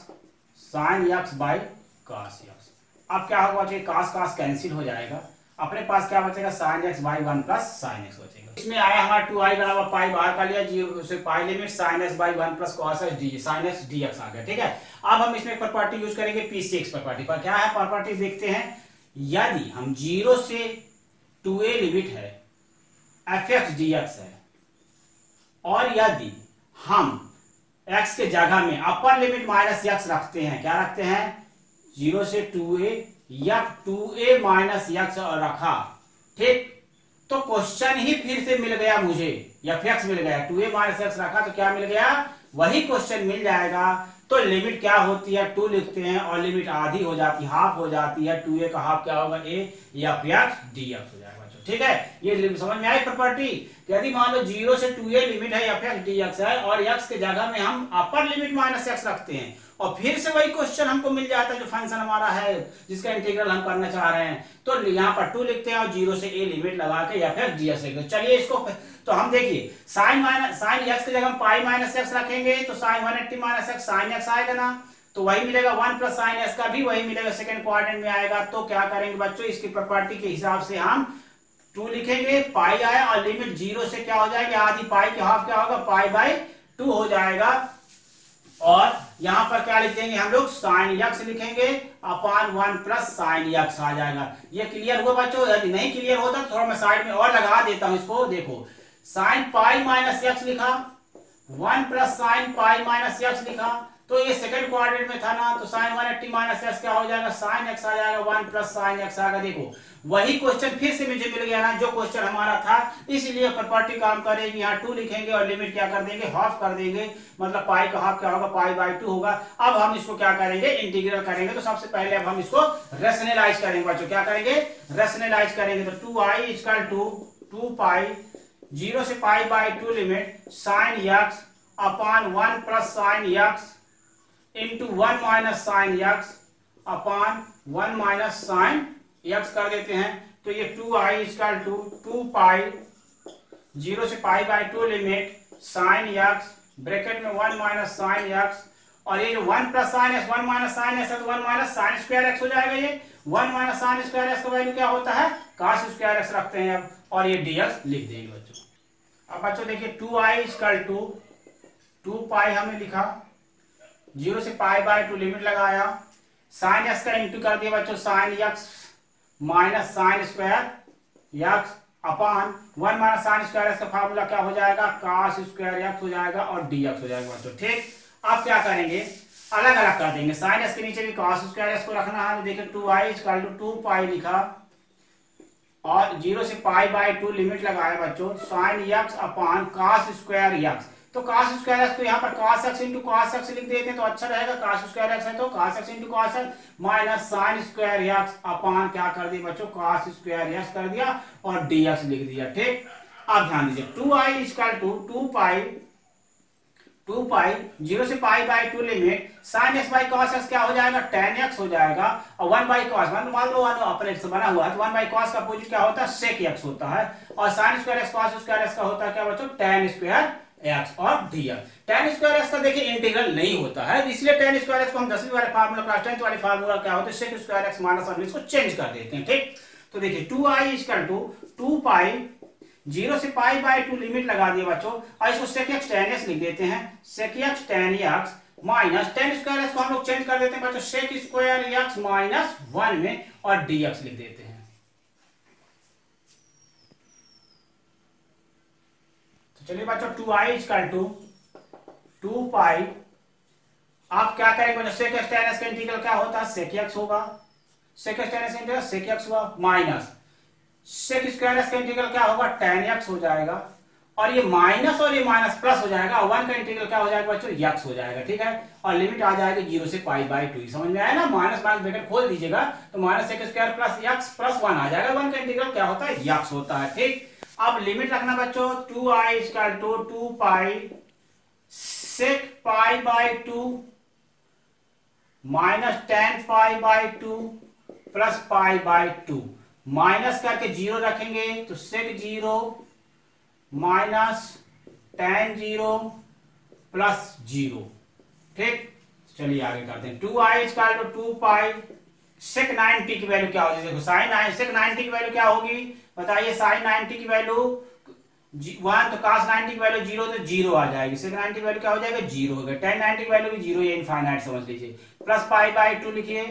sin x by cos x। अब क्या होगा, cos cos कैंसिल हो जाएगा, अपने पास क्या बचेगा, sin x by 1 plus sin x बचेगा। इसमें आया हमारा 2i बराबर पाई बाहर कर लिया, 0 से पाई limit sin x by 1 plus cos x sin x dx आ गया, ठीक है। अब हम इसमें प्रॉपर्टी यूज करेंगे P6 प्रॉपर्टी पर। क्या है प्रॉपर्टी देखते हैं, यदि हम 0 से 2a लिमिट है fx dx है और यदि हम x के जगह में अपर लिमिट माइनस x रखते हैं, क्या रखते हैं, 0 से 2a या 2a माइनस x रखा, ठीक, तो क्वेश्चन ही फिर से मिल गया मुझे, fx मिल गया, 2a माइनस x रखा तो क्या मिल गया, वही क्वेश्चन मिल जाएगा। तो लिमिट क्या होती है, 2 लिखते हैं और लिमिट आधी हो जाती है, हाफ हो जाती है, 2a का हाफ क्या होगा, a या fx dx हो जाएगा, ठीक है। ये समझ में आई प्रॉपर्टी। यदि मान लो 0 से 2a लिमिट है fx dx है और x के जगह में हम अपर लिमिट माइनस x रखते हैं और फिर से वही क्वेश्चन हमको मिल जाता है जो फंक्शन हमारा है जिसका इंटीग्रल हम करना चाह रहे हैं, तो यहाँ पर 2 लिखते हैं और 0 से a लिमिट लगा के fx dx लिखते हैं। चलिए इसको, तो हम देखिए sin x की जगह हम पाई माइनस x रखेंगे तो sin 180 minus x sin x आएगा ना, तो वही मिलेगा, 1 प्लस sin x का भी वही मिलेगा, सेकंड क्वाड्रेंट में आएगा। तो क्या करेंगे बच्चों, इसकी प्रॉपर्टी के हिसाब से हम 2 लिखेंगे, पाई आया और लिमिट 0 से क्या हो जाएगी, आधी, पाई के हाफ क्या होगा, पाई बाई 2 हो जाएगा और यहां पर क्या लिख देंगे हम लोग, sin x लिखेंगे अपान 1 प्लस sin x आ जाएगा। ये क्लियर हुआ बच्चों? यदि नहीं क्लियर होता तो थोड़ा मैं साइड में और लगा देता हूं इसको। देखो sin पाई माइनस x लिखा, 1 प्लस sin पाई माइनस x लिखा, तो ये सेकंड क्वाड्रेंट में था ना, तो sin 180 माइनस x क्या हो जाएगा, sin x आ जाएगा, 1 प्लस sin x आएगा। देखो वही क्वेश्चन फिर से मुझे मिल गया ना, जो क्वेश्चन हमारा था, इसलिए प्रॉपर्टी काम करेगी। यहाँ 2 लिखेंगे और लिमिट क्या कर देंगे, हाफ कर देंगे, मतलब पाई का हाफ क्या होगा, पाई बाई 2 होगा। अब हम इसको क्या करेंगे, इंटीग्रल करेंगे। तो सबसे पहले अब हम इसको रेशनलाइज करेंगे बच्चों, क्या करेंगे, रेशनलाइज करेंगे। तो 2i इक्वल टू 2 पाई 0 से pi by 2 limit sin x upon 1 plus sin x into 1 minus sin x upon 1 minus sine x कर देते हैं। तो ये 2i इक्वल टू 2 पाई 0 से pi by 2 limit sine x bracket में 1 माइनस साइन एक्स, और ये जो 1 plus sine x 1 minus sine x है तो 1 माइनस साइन स्क्वायर एक्स हो जाएगा। ये 1 माइनस साइन स्क्वायर एक्स का वैल्यू क्या होता है, cos स्क्वायर एक्स रखते हैं अब, और ये dx लिख देंगे बच्चों। अब बच्चों देखिए 2i इक्वल टू 2 पाई हमने लिखा 0 से पाई बाई 2 लिमिट लगाया, साइन एक्स का इंटू कर दिया बच्चों sign x minus sign square x upon 1 minus sign square x का फार्मूला क्या हो जाएगा, cos स्क्वायर एक्स हो जाएगा और dx हो जाएगा बच्चों। ठीक, आप क्या करेंगे, अलग अलग कर देंगे। साइन एक्स के नीचे भी cos स्क्वायर एक्स को रखना है। तो देखिए 2i इक्वल टू 2 पाई लिखा और 0 से पाई बाई 2 लिमिट लगाया बच्चों, sine x upon cos square x. तो cos स्क्वायर एक्स को यहाँ पर cos x into cos x लिख देते हैं तो अच्छा रहेगा। cos स्क्वायर एक्स है तो cos x into cos x minus sign square x upon क्या कर दिया बच्चों, cos स्क्वायर एक्स कर दिया और dx लिख दिया। ठीक, अब ध्यान दीजिए 2i इक्वल टू 2 पाई 0 से pi by 2 limit sine x by cos x क्या हो जाएगा, tan x हो जाएगा, और 1 बाई कॉस, मान लो ऑपरेट से बना हुआ है तो 1 बाई कॉस का अपोजिट क्या होता है, सेक एक्स होता है, और sign square x cos square x का होता है क्या बच्चों, tan स्क्वायर एक्स और dx। tan स्क्वायर एक्स का देखिए इंटीग्रल नहीं होता है, इसलिए tan स्क्वायर एक्स को हम 10वीं वाले फार्मूला क्लास 10th वाले फार्मूला क्या होता है, सेक स्क्वायर एक्स माइनस 1 इसको चेंज कर देते हैं। ठीक, तो देखिए 2i इक्वल टू 2 पाई 0 से पाई बाई 2 लिमिट लगा दिए बच्चों, और इसको सेक एक्स tan x लिख देते हैं, sec x tan x minus tan square x को हम लोग चेंज कर देते हैं बच्चों सेक स्क्वायर एक्स माइनस 1 में, और dx लिख देते हैं। तो चलिए बच्चों 2i इक्वल टू 2 पाई, आप क्या करेंगे बच्चों, सेक एक्स tan x का इंटीग्रल क्या होता है, सेक एक्स होगा, सेक एक्स tan x का इंटीग्रल सेक एक्स हुआ, माइनस सेक स्क्वायर एक्स का इंटीग्रल क्या होगा, tan x हो जाएगा, और ये माइनस प्लस हो जाएगा, 1 का इंटीग्रल क्या हो जाएगा बच्चों, x हो जाएगा। ठीक है, और लिमिट आ जाएगी 0 से पाई बाई 2, समझ में आया ना, माइनस माइनस ब्रैकेट खोल दीजिएगा तो minus sec square plus x plus 1 आ जाएगा, 1 का इंटीग्रल क्या होता है, x होता है। ठीक, अब लिमिट रखना बच्चों 2i equal to 2 pi sec pi by 2 minus tan pi by 2 plus pi by 2, minus करके 0 रखेंगे तो सेक 0 माइनस tan 0 प्लस 0। ठीक, चलिए आगे करते हैं 2i इक्वल टू 2 पाई सेक 90 की वैल्यू क्या होगी, देखो साइन सेक 90 की वैल्यू क्या होगी बताइए, साइन 90 की वैल्यू 1 तो cos 90 की वैल्यू 0 तो 0 आ जाएगी, सेक 90 की वैल्यू क्या हो जाएगा, 0 हो गया, tan 90 की वैल्यू भी 0, ये इनफाइनाइट समझ लीजिए, प्लस पाई बाई 2 लिखिए,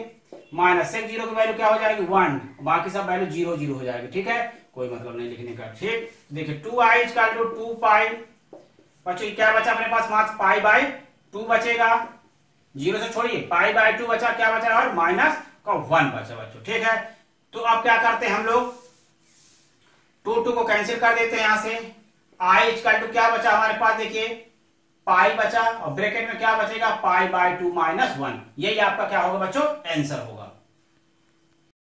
माइनस सेक 0 की वैल्यू क्या हो जाएगी 1, बाकी सब वैल्यू 0 0 हो जाएगी। ठीक है, कोई मतलब नहीं लिखने का। ठीक, देखिए 2i इक्वल टू 2 पाई बच्चों क्या बचा अपने पास, मात्र पाई बाई 2 बचेगा, 0 से छोड़िए पाई बाई 2 बचा, क्या बचा और माइनस का 1 बचा बच्चों। ठीक है, तो अब क्या करते हैं हम लोग 2 को कैंसिल कर देते हैं, यहां से i इक्वल टू क्या बचा हमारे पास, देखिए पाई बचा, और ब्रैकेट में क्या बचेगा, पाई बाई 2 माइनस 1, यही आपका क्या होगा बच्चों, आंसर होगा।